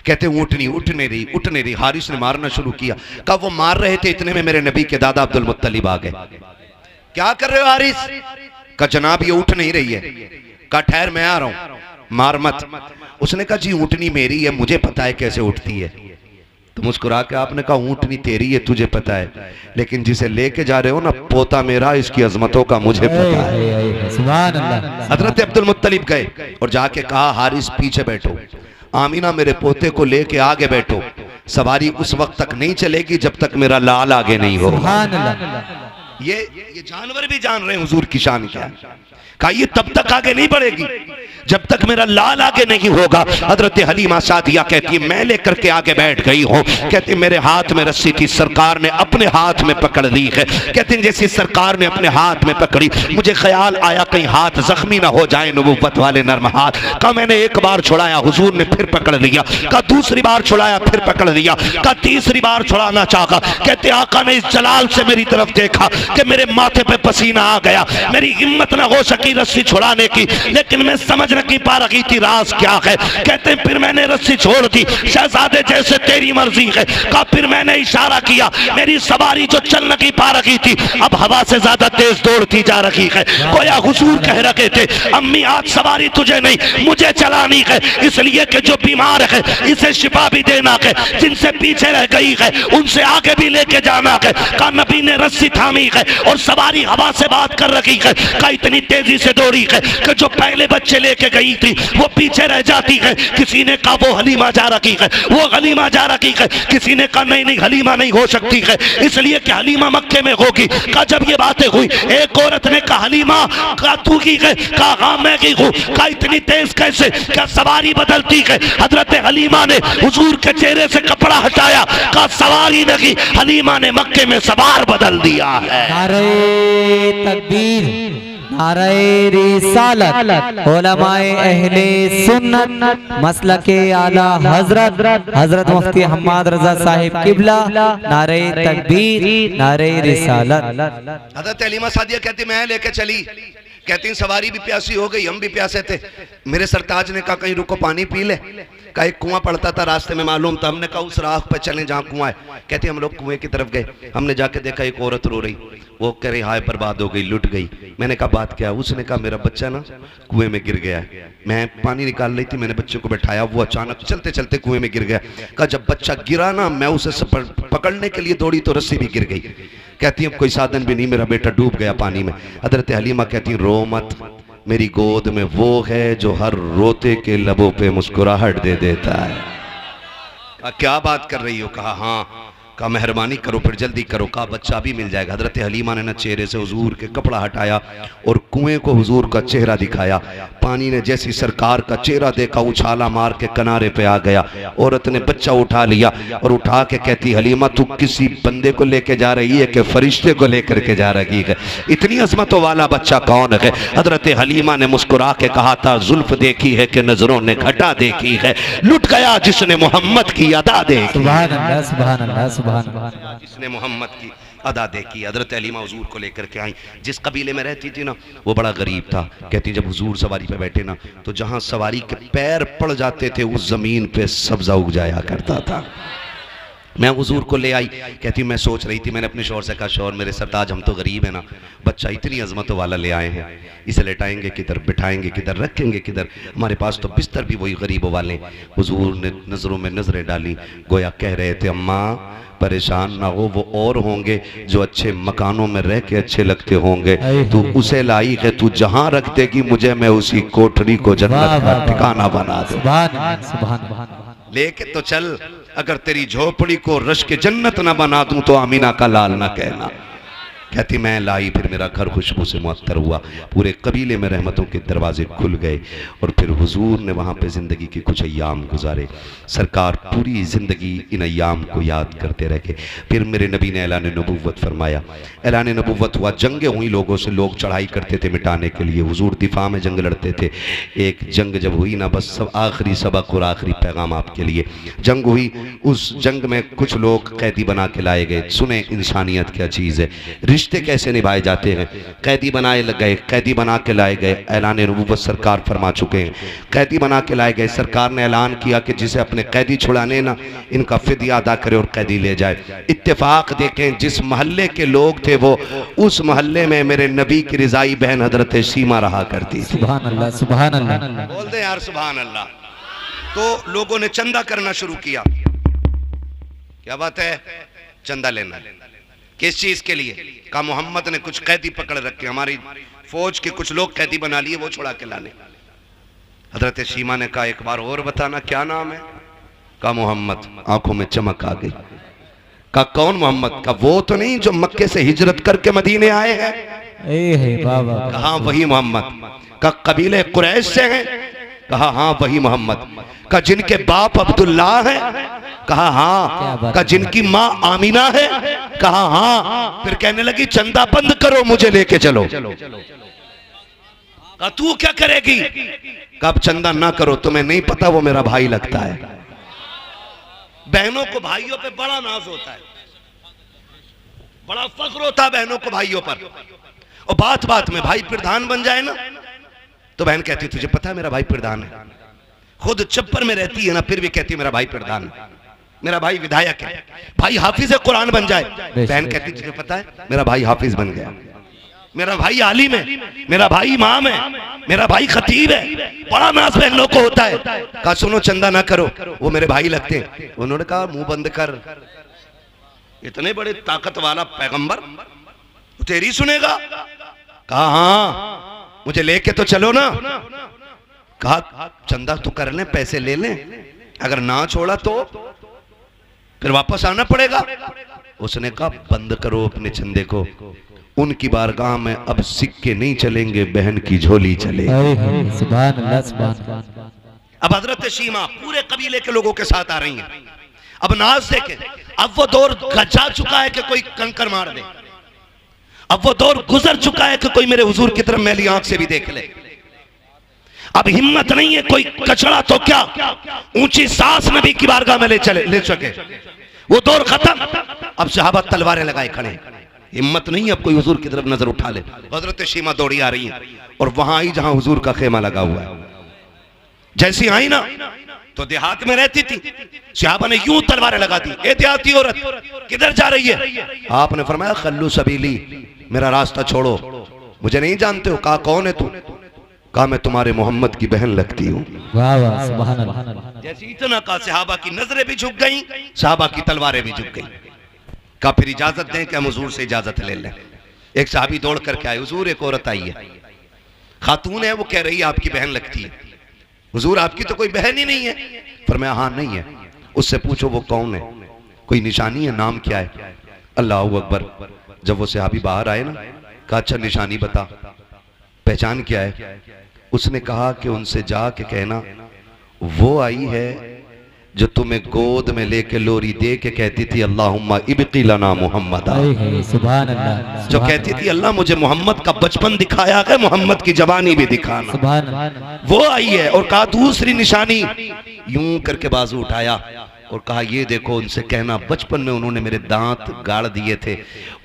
S1: कहते ऊँटनी उठ नहीं रही। हारिस ने मारना शुरू किया। कब वो मार रहे थे इतने में मेरे नबी के दादा अब्दुल मुत्तलिब आ गए। क्या कर रहे हो हारिस? का जनाब ये उठ नहीं रही है। का ठहर मैं आ रहा हूं, मार मत। उसने कहा जी ऊँटनी मेरी है, मुझे पता है कैसे उठती है। तो मुस्कुरा के आपने कहा ऊँटनी तेरी है, तुझे पता है, लेकिन जिसे लेके जा रहे हो ना पोता मेरा, इसकी अजमतों का मुझे पता है।
S2: सुभान अल्लाह।
S1: हजरत अब्दुल मुत्तलिब गए और जाके कहा हारिस पीछे बैठो, आमीना मेरे पोते को लेके आगे बैठो, सवारी उस वक्त तक नहीं चलेगी जब तक मेरा लाल आगे नहीं हो। ये जानवर भी जान रहे हैं हुजूर की शान क्या है। कहा ये तब तक आगे नहीं बढ़ेगी जब तक मेरा लाल आगे नहीं होगा। हजरत हलीमा सादिया कहती है मैं लेकर के आगे बैठ गई हूँ। कहती मेरे हाथ में रस्सी थी, सरकार ने अपने हाथ में पकड़ ली है। कहती जैसे सरकार ने अपने हाथ में पकड़ी, मुझे ख्याल आया कहीं हाथ जख्मी ना हो जाए, नबुव्वत वाले नर्म हाथ। कहा मैंने एक बार छुड़ाया, हुजूर ने फिर पकड़ लिया। कहा दूसरी बार छुड़ाया, फिर पकड़ लिया। कहा तीसरी बार छुड़ाना चाहा। कहते आका ने इस जलाल से मेरी तरफ देखा कि मेरे माथे पे पसीना आ गया, मेरी हिम्मत ना हो सकी रस्सी छुड़ाने की, लेकिन मैं समझ नहीं पा रही थी राज क्या है। कहते फिर मैंने रस्सी छोड़ दी, शहजादे जैसे तेरी मर्जी है। कहा फिर मैंने इशारा किया, मेरी सवारी जो चल नहीं पा रही थी अब हवा से ज्यादा तेज दौड़ती जा रही है। गोया हुजूर कह रहे थे अम्मी आज सवारी तुझे नहीं मुझे चलानी है, इसलिए कि जो बीमार है इसे शिफा भी देना है, जिनसे पीछे रह गई है उनसे आगे भी लेके जाना है। कहा नबी ने रस्सी थामी है और सवारी हवा से बात कर रही है। कहा इतनी तेजी से दौड़ी है कि जो पहले बच्चे लेके लेके गई थी वो पीछे रह जाती है। किसी ने कहा वो हलीमा जा रही है, वो हलीमा जा रही है। किसी ने कहा नहीं नहीं हलीमा नहीं हो सकती है, इसलिए कि हलीमा मक्के में होगी। कहा जब ये बातें हुई एक औरत ने कहा हलीमा का तू की है? कहा हाँ मैं की हूँ। कहा इतनी तेज कैसे? क्या सवारी बदलती है? हजरत हलीमा ने हुजूर के चेहरे से कपड़ा हटाया। कहा सवारी नहीं, हलीमा ने मक्के में सवार बदल दिया है।
S2: नारे तकबीर, नारे रिसालत, उलमाए अहले सुन्नत, मसलके आला हजरत मुफ्ती हम्माद रजा साहिब किबला, नारे तकबीर, नारे रिसालत।
S1: हजरत हलीमा सादिया कहती मैं लेके चली, कहती सवारी भी प्यासी हो गई, हम भी प्यासे थे। मेरे सरताज ने कहा कहीं रुको पानी पी ले। का एक कुआं पड़ता था रास्ते में मालूम था, हमने कहा उस राह पे चलें जहाँ कुआं है। कहती हम लोग कुएं की तरफ गए, हमने जाके देखा एक औरत रो रही। वो कह रही हाय बर्बाद हो गई, लुट गई। मैंने कहा बात क्या? उसने कहा मेरा बच्चा ना कुएं में गिर गया है, मैं पानी निकाल रही थी, मैंने बच्चे को बैठाया, वो अचानक चलते चलते कुएं में गिर गया। कहा जब बच्चा गिरा ना मैं उसे पकड़ने के लिए दौड़ी तो रस्सी भी गिर गई। कहती अब कोई साधन भी नहीं, मेरा बेटा डूब गया पानी में। हजरत हलीमा कहती रो मत, मेरी गोद में वो है जो हर रोते के लबों पे मुस्कुराहट दे देता है। क्या बात कर रही हो? कहा हाँ। कहा मेहरबानी करो फिर जल्दी करो। कहा बच्चा भी मिल जाएगा। हजरत हलीमा ने ना चेहरे से हुजूर के कपड़ा हटाया और कुएं को हुजूर का चेहरा दिखाया। पानी ने जैसी सरकार का चेहरा देखा उछाला मार के किनारे पे आ गया। औरत ने बच्चा उठा लिया और उठा के कहती हलीमा तू किसी बंदे को लेके जा रही है कि फरिश्ते को लेकर के जा रही है? इतनी अजमतों वाला बच्चा कौन है? हजरत हलीमा ने मुस्कुरा के कहा था जुल्फ देखी है कि नजरों ने घटा देखी है, लुट गया जिसने मोहम्मद की अदा देखी।
S2: सुभान अल्लाह, सुभान अल्लाह,
S1: इसने मोहम्मद की अदा देखी। हजरत हलीमा हुजूर को लेकर के आई। जिस कबीले में रहती थी ना वो बड़ा गरीब था। कहती जब हुजूर सवारी पे बैठे ना तो जहां सवारी के पैर पड़ जाते थे उस जमीन पे सब्जा उग जाया करता था। मैं हुजूर को ले आई। कहती मैं सोच रही थी, मैंने अपने शौहर से कहा शौहर मेरे सरताज हम तो गरीब है ना, बच्चा इतनी अजमतों वाला ले आए हैं, इसे लेटाएंगे किधर, बिठाएंगे किधर, रखेंगे किधर? हमारे पास तो बिस्तर भी वही गरीबों वाले। हुजूर ने नजरों में नजरें डाली, गोया कह रहे थे अम्मा परेशान ना हो, वो और होंगे जो अच्छे मकानों में रह के अच्छे लगते होंगे, तू उसे लाई है, तू जहां रख देगी मुझे मैं उसी कोठरी को जन्नत का ठिकाना बना दूं। लेके तो चल, अगर तेरी झोपड़ी को रश के जन्नत ना बना दूं तो आमीना का लाल ना कहना। कहती मैं लाई, फिर मेरा घर खुशबू से मुअत्तर हुआ, पूरे कबीले में रहमतों के दरवाजे खुल गए और फिर हुजूर ने वहाँ पे ज़िंदगी के कुछ अय्याम गुजारे। सरकार पूरी ज़िंदगी इन अय्याम को याद करते रहे। फिर मेरे नबी ने ऐलान नबुव्वत फरमाया। ऐलान नबुव्वत हुआ, जंगें हुई लोगों से, लोग चढ़ाई करते थे मिटाने के लिए, हुजूर दिफा में जंग लड़ते थे। एक जंग जब हुई ना, बस सब आखिरी सबक और आखिरी पैगाम आपके लिए। जंग हुई, उस जंग में कुछ लोग कैदी बना के लाए गए। सुने इंसानियत क्या चीज़ है, रिश्ते कैसे निभाए जाते हैं। कैदी बनाए गए, कैदी बना के लाए गए। ऐलान नबुव्वत सरकार फरमा चुके हैं, कैदी बना के लाए गए। सरकार ने ऐलान किया कि जिसे अपने कैदी छुड़ाने ना इनका फिदिया अदा करे और कैदी ले जाए। इत्तेफाक देखें, जिस मोहल्ले के लोग थे वो उस मोहल्ले में मेरे नबी की रिजाई बहन हजरत सीमा रहा करती थी।
S2: सुभान अल्लाह, सुभान अल्लाह।
S1: बोल दे यार सुभान अल्लाह। तो लोगों ने चंदा करना शुरू किया। क्या बात है? चंदा लेना। किस चीज के लिए? कहा मोहम्मद ने कुछ कैदी पकड़ रखे, हमारी फौज के कुछ लोग कैदी बना लिए, वो छुड़ा के लाने। हजरत सीमा ने कहा एक बार और बताना क्या नाम है? कहा मोहम्मद। आंखों में चमक आ गई। कहा कौन मोहम्मद? का वो तो नहीं जो मक्के से हिजरत करके मदीने आए हैं? कहा वही मोहम्मद। का कबीले कुरैश से हैं? कहा हाँ वही मोहम्मद। का जिनके बाप अब्दुल्ला है? कहा हाँ। का जिनकी माँ आमीना है? कहा हाँ। फिर कहने लगी चंदा बंद करो, मुझे लेके चलो। कहा तू क्या करेगी? कब चंदा ना करो, तुम्हें नहीं पता वो मेरा भाई लगता है। बहनों को भाइयों पे बड़ा नाज होता है, बड़ा फख्र होता है बहनों को भाइयों पर। और बात बात में भाई प्रधान बन जाए ना तो बहन कहती तुझे पता है मेरा भाई प्रधान है। खुद छप्पर में रहती है ना फिर भी कहती है मेरा भाई प्रधान है, मेरा भाई विधायक है। भाई हाफिज कुरान बन जाए, बहन कहती तुझे पता है मेरा भाई हाफिज बन गया, मेरा भाई आलिम है, मेरा भाई इमाम है, मेरा भाई खतीब है। बड़ा नाज बहनों को होता है। कहा सुनो चंदा ना करो, वो मेरे भाई लगते हैं। उन्होंने कहा मुंह बंद कर, इतने बड़े ताकत वाला पैगंबर तेरी सुनेगा? कहा हाँ मुझे लेके तो चलो ना। कहा चंदा तो कर लें, पैसे ले लें, अगर ना छोड़ा तो फिर वापस आना पड़ेगा। उसने कहा बंद करो अपने चंदे को, उनकी बारगाह में अब सिक्के नहीं चलेंगे, बहन की झोली चलेगी।
S2: सुभान अल्लाह सुभान अल्लाह।
S1: अब हजरत शीमा पूरे कबीले के लोगों के साथ आ रही हैं। अब नाज देखें, अब वो दौर जा चुका है कि कोई कंकर मार दे, अब वो दौर गुजर चुका है कि कोई मेरे हुजूर की तरफ मैली आंख से भी देख ले। अब हिम्मत नहीं है कोई कचड़ा तो क्या ऊंची सांस नबी की बारगाह में ले सके, वो दौर खत्म। अब सहाबा तलवारें लगाए खड़े, हिम्मत नहीं अब कोई हुजूर की तरफ नजर उठा ले। हजरत शीमा दौड़ी आ रही है और वहां आई जहां हुजूर का खेमा लगा हुआ है। जैसी आई ना तो देहात में रहती थी, सहाबा ने यूं तलवारें लगा दी, ए देहाती औरत किधर जा रही है? आपने फरमाया खल्लू सबीली, मेरा रास्ता छोड़ो, मुझे नहीं जानते हो। कहा कौन है तू? कहा मैं तुम्हारे मोहम्मद की बहन लगती हूँ।
S2: वाह वाह सुभान अल्लाह।
S1: जैसे इतना कहा सहाबा की नजरें भी झुक गई, सहाबा की तलवारें भी झुक गई। कहा फिर इजाजत दें कि हम हुजूर से इजाजत ले लें। एक सहाबी दौड़ करके आए, हुजूर एक औरत आई है, खातून है, वो कह रही है आपकी बहन लगती है। हुजूर आपकी तो कोई बहन ही नहीं है। फरमाया हाँ नहीं है। उससे पूछो वो कौन है, कोई निशानी है, नाम क्या है? अल्लाह अकबर। जब वो सहाबी बाहर आए ना, कहा अच्छा निशानी बता, पहचान क्या है? उसने कहा कि उनसे जाके कहना वो आई है जो तुम्हें गोद में लेके लोरी दे के कहती थी अल्लाहुम्मा इब्की लना मुहम्मदा,
S2: सुभान अल्लाह,
S1: जो कहती थी अल्लाह मुझे मोहम्मद का बचपन दिखाया है, मोहम्मद की जवानी भी दिखाना,
S2: सुभान अल्लाह।
S1: वो आई है। और कहा दूसरी निशानी, यूं करके बाजू उठाया और कहा ये देखो, उनसे कहना बचपन में उन्होंने मेरे दांत गाड़ दिए थे,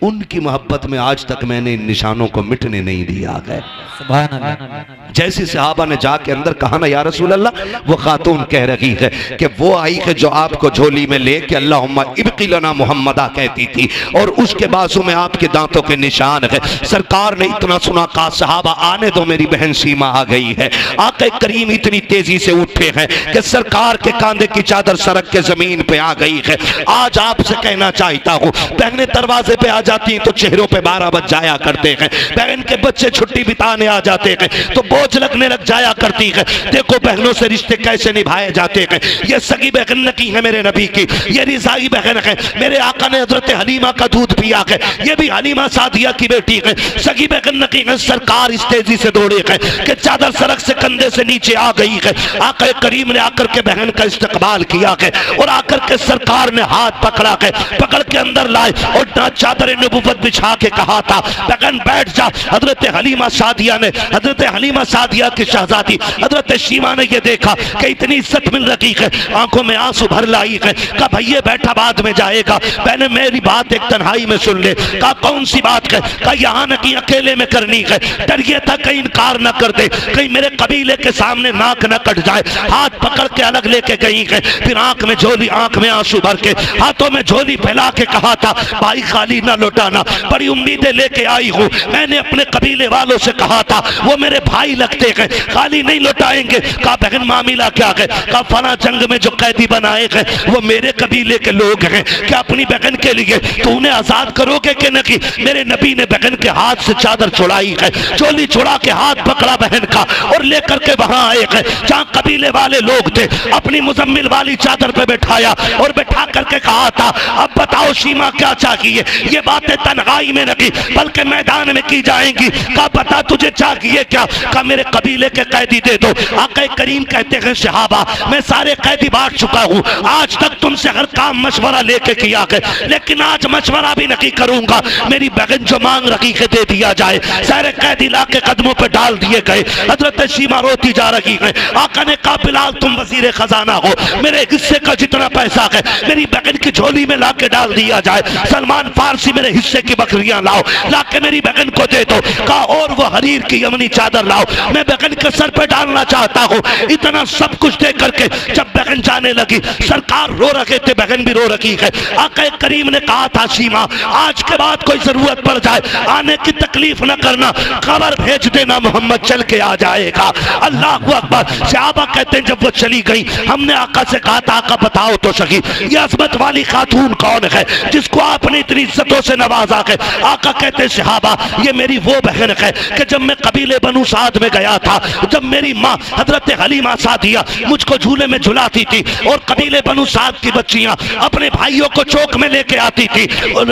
S1: उनकी मोहब्बत में आज तक मैंने इन निशानों को मिटने नहीं दिया है।
S2: सुभान अल्लाह।
S1: जैसे सहाबा ने जाके अंदर कहा ना या रसूल अल्लाह, वो खातून कह रही है कि वो आई है जो आपको झोली में लेके अल्लाहुम्मा इब्की लना मुहम्मदा कहती थी और उसके बाजू में आपके दांतों के निशान है। सरकार ने इतना सुना, कहा सहाबा आने दो, मेरी बहन सीमा आ गई है। आके करीम इतनी तेजी से उठे हैं कि सरकार के कांधे की चादर सरक के जमीन पे आ गई है। आज आपसे कहना चाहता हूँ, बहनें दरवाजे पे आ जाती हैं तो चेहरों पे 12 बज जाया करते हैं, बहन के बच्चे छुट्टी बिताने आ जाते हैं तो बोझ लगने लग जाया करती है। देखो बहनों से रिश्ते कैसे निभाए जाते हैं। ये सगी बहन नकी है मेरे नबी की, ये रिजाई बहन है, मेरे आका ने हजरत हलीमा का दूध पिया है, ये भी हलीमा सादिया की बेटी है, सगी बहन नकी है। सरकार इस तेजी से दौड़े है कि चादर सड़क से कंधे से नीचे आ गई है। आका करीम ने आकर के बहन का इस्तकबाल किया है और आकर के सरकार ने हाथ पकड़ा है, पकड़ के अंदर लाए और चादर नबुव्वत बिछा के कहा था बहन बैठ जा। हजरत हलीमा सादिया ने, हजरत हलीमा सादिया की शहजादी हजरत शीमा ने ये देखा कि इतनी इज्जत मिल रही है, आंखों में आंसू भर लाई है। कहा भैया बैठा बाद में जाएगा, पहले मेरी बात एक तन्हाई में सुन ले। कहा कौन सी बात है? कहा यहाँ न कि अकेले में करनी है, डर ये था कहीं इनकार न कर दे, कहीं मेरे कबीले के सामने नाक न कट जाए। हाथ पकड़ के अलग लेके गई है, फिर आंख में झोली, आंख में आंसू भर के हाथों में झोली फैला के कहा था भाई खाली ना लौटाना, बड़ी उम्मीदें लेके आई हूँ, मैंने अपने कबीले वालों से कहा था वो मेरे भाई लगते हैं, खाली नहीं लौटाएंगे। कहा बहन मामला क्या है? कहा फला जंग में जो कैदी बनाए हैं वो मेरे कबीले के लोग हैं, क्या अपनी बहन के लिए तो उन्हें आजाद करोगे कि नहीं? मेरे नबी ने बहन के हाथ से चादर छुड़ाई है, चोली छुड़ा के हाथ पकड़ा बहन का और लेकर के वहां आए हैं जहां कबीले वाले लोग थे, अपनी मुजम्मिल वाली चादर पे बैठाया और बैठा करके कहा था अब बताओ शीमा क्या चाहिए? ये बातें तन्हाई में नहीं बल्कि मैदान में की जाएंगी। कहा बता तुझे चाहिए क्या? कहा मेरे कबीले के कैदी दे दो। आका करीम कहते हैं सहाबा मैं सारे कैदी बांट चुका हूँ, आज तक तुमसे हर काम मशवरा लेके किया है, लेकिन आज मशवरा भी नहीं करूंगा, मेरी बहन जो मांग रही है दे दिया जाए। सारे कैदी ला के कदमों पे डाल दिए गए। हजरत शीमा रोती जा रही है। आका ने कहा बिलाल तुम वजीर खजाना हो, मेरे हिस्से का जितना पैसा है मेरी बहन की झोली में ला के डाल दिया जाए। सलमान फारसी मेरे हिस्से की बकरियां लाओ, ला के मेरी बहन को दे दो। कहा और वो हरीर की यमनी चादर लाओ, मैं बहन के सर पे डालना चाहता हूँ। इतना सब कुछ दे करके जब बहन जाने लगी। सरकार रो रहे थे, बहन भी रो रही है। आका करीम ने कहा था सीमा आज के बाद कोई जरूरत पड़ जाए आने की तकलीफ न करना, खबर भेज देना मोहम्मद चल के आ जाएगा। अल्लाह अकबर। सहाबा कहते हैं जब वो चली गई हमने आका से कहा था आका बताओ तो सही ये अजमत वाली खातून कौन है जिसको आपने इतनी इज्जतों से नवाजा है। आका कहते सहाबा ये मेरी वो बहन है कि जब मैं कबीले बनु साद में गया था, जब मेरी माँ हजरत हलीमा सादिया मुझको झूले में झुलाती थी और कबीले बनु साद की बच्चियां अपने भाइयों को चौक में लेके आती थी और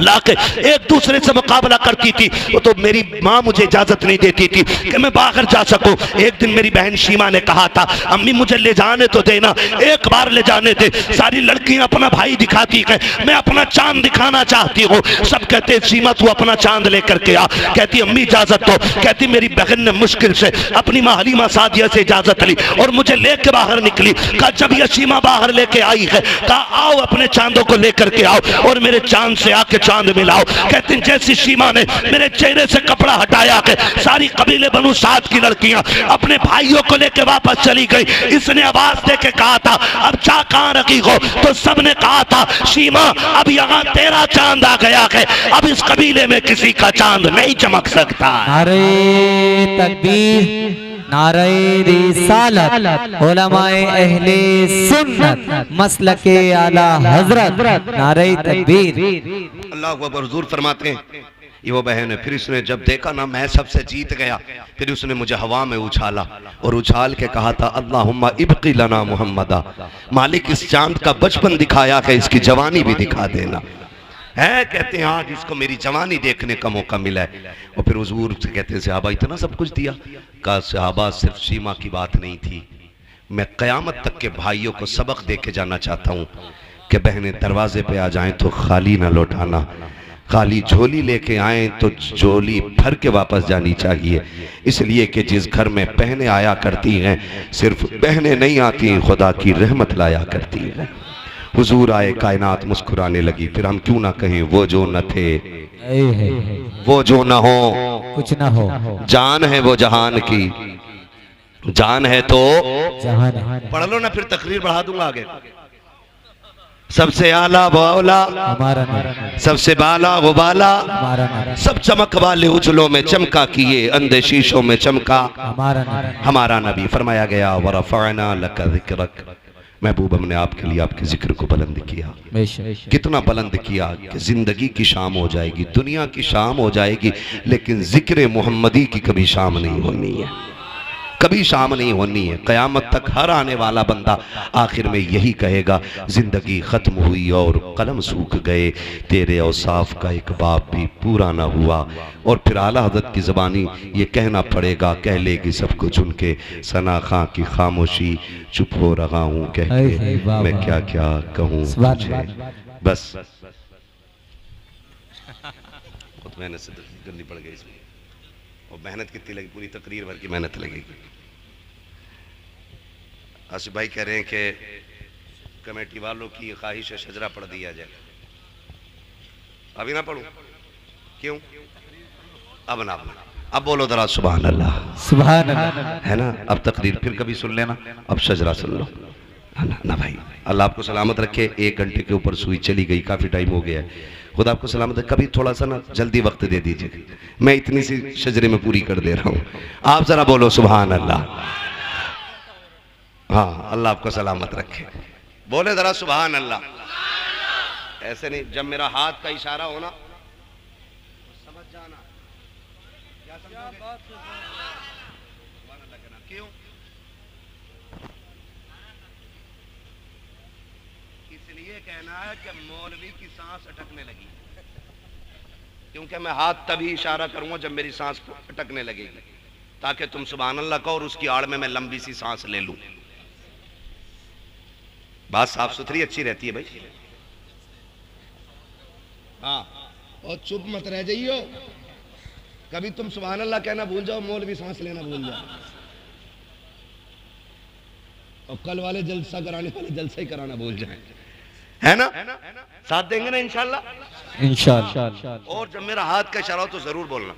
S1: लाके एक दूसरे से मुकाबला करती थी, तो मेरी माँ मुझे इजाजत नहीं देती थी कि मैं बाहर जा सकूं। एक दिन मेरी बहन शीमा ने कहा था अम्मी मुझे ले जाने तो देना, एक बार ले जाने दे। सारी लड़कियां अपना भाई दिखाती है, मैं अपना चांद दिखाना चाहती हूँ। सब कहते सीमा तू अपना चांद लेकर के आ। कहती अम्मी इजाजत दो। कहती मेरी बहन ने मुश्किल से अपनी माँ हलीमा सादिया से इजाजत ली और मुझे लेके बाहर निकली। कहा जब यह सीमा बाहर लेके आई है कहा आओ अपने चांदों को लेकर के आओ और मेरे चांद से आके चांद मिलाओ। कहती जैसी सीमा ने मेरे चेहरे से कपड़ा हटाया है सारी कबीले बनु साद की लड़कियां अपने भाइयों को लेकर वापस चली गई। इसने आवाज दे के कहा था अब जा कहां रखी हो, तो सबने कहा था सीमा अब यहाँ तेरा चांद आ गया है, अब इस कबीले में किसी का चांद नहीं चमक सकता।
S2: नारे तकबीर, नारे रिसालत, उलमाए अहले सुन्नत, मसलके आला हजरत, नारे तकबीर।
S1: अल्लाह अकबर। हुजूर फरमाते हैं ये वो बहन है। फिर इसने जब देखा ना मैं सबसे जीत गया, फिर उसने मुझे हवा में उछाला और उछाल के कहा था अल्लाहुम्मा इब्की लना मुहम्मदा, मालिक इस चांद का बचपन दिखाया है इसकी जवानी भी दिखा देना है। कहते हैं आज इसको मेरी जवानी देखने का मौका मिला है। और फिर हुजूर से कहते हैं सहाबा इतना सब कुछ दिया। कहा सहाबा सिर्फ सीमा की बात नहीं थी, मैं क़यामत तक के भाइयों को सबक दे के जाना चाहता हूँ कि बहनें दरवाजे पे आ जाएं तो खाली ना लौटाना, खाली झोली लेके आए तो झोली भर के वापस जानी चाहिए। इसलिए कि जिस घर में बहनें आया करती हैं सिर्फ बहनें नहीं आती, खुदा की रहमत लाया करती हैं। हुजूर आए, कायनात मुस्कुराने लगी। फिर हम क्यों ना कहें वो जो न थे वो जो न हो
S2: कुछ ना हो,
S1: जान है वो जहान की, जान है तो
S2: जहान।
S1: पढ़ लो ना फिर तकरीर बढ़ा दूंगा आगे। सबसे आला वो औला,
S2: हमारा नारा,
S1: सबसे बाला वो बाला,
S2: हमारा नारा,
S1: सब चमक वाले उजलों में चमका किए, अंधे शीशों में चमका
S2: हमारा नारा।
S1: हमारा नबी। फरमाया गया वरफ़अना लका ज़िक्रक, महबूब हमने आपके लिए आपके जिक्र को बुलंद किया। कितना बुलंद किया कि जिंदगी की शाम हो जाएगी, दुनिया की शाम हो जाएगी, लेकिन जिक्र मोहम्मदी की कभी शाम नहीं होनी है, कभी शाम नहीं होनी है। क़यामत तक हर आने वाला बंदा आखिर में यही कहेगा जिंदगी ख़त्म हुई और कलम सूख गए, तेरे औसाफ का एक बाप भी पूरा ना हुआ। और फिर आला हज़रत की ज़बानी ये कहना पड़ेगा, कह लेगी सब कुछ उनके, सना खां की खामोशी, चुप हो रहा हूँ कह के मैं क्या क्या कहूँ तुझे। बस बहुत मेहनत से गंदी पड़ गई इसमें, और मेहनत कितनी लगी, पूरी तकरीर भर की मेहनत लगेगी। आसिफ भाई कह रहे हैं कि कमेटी वालों की ख्वाहिश है शजरा पढ़ दिया जाए। अभी ना पढ़ूं? क्यों? अब ना, अब बोलो जरा सुभान अल्लाह,
S2: सुभान अल्लाह,
S1: है ना। अब तकरीर फिर कभी सुन लेना, अब शजरा सुन लो ना भाई। अल्लाह आपको सलामत रखे। 1 घंटे के ऊपर सुई चली गई, काफी टाइम हो गया है। खुदा आपको सलामत रखे। कभी थोड़ा सा ना जल्दी वक्त दे दीजिए, मैं इतनी सी शजरे में पूरी कर दे रहा हूँ। आप जरा बोलो सुभान अल्लाह। हाँ, अल्लाह आपको सलामत रखे। बोले जरा सुभान अल्लाह। ऐसे नहीं, जब मेरा हाथ का इशारा हो ना समझ जाना क्या समझोगे? क्यों? इसलिए कहना है कि मौलवी की सांस अटकने लगी, क्योंकि मैं हाथ तभी इशारा करूंगा जब मेरी सांस अटकने लगेगी, ताकि तुम सुभान अल्लाह कहो और उसकी आड़ में मैं लंबी सी सांस ले लूं। बात साफ सुथरी अच्छी रहती है भाई। हाँ, और चुप मत रह जाइयो, कभी तुम सुभान अल्लाह कहना भूल जाओ, मौलवी सांस लेना भूल जाओ, और कल वाले जलसा कराने वाले जलसा ही कराना भूल जाए, है ना। साथ देंगे ना इंशाल्लाह,
S2: इंशाल्लाह।
S1: और जब मेरा हाथ का इशारा हो तो जरूर बोलना,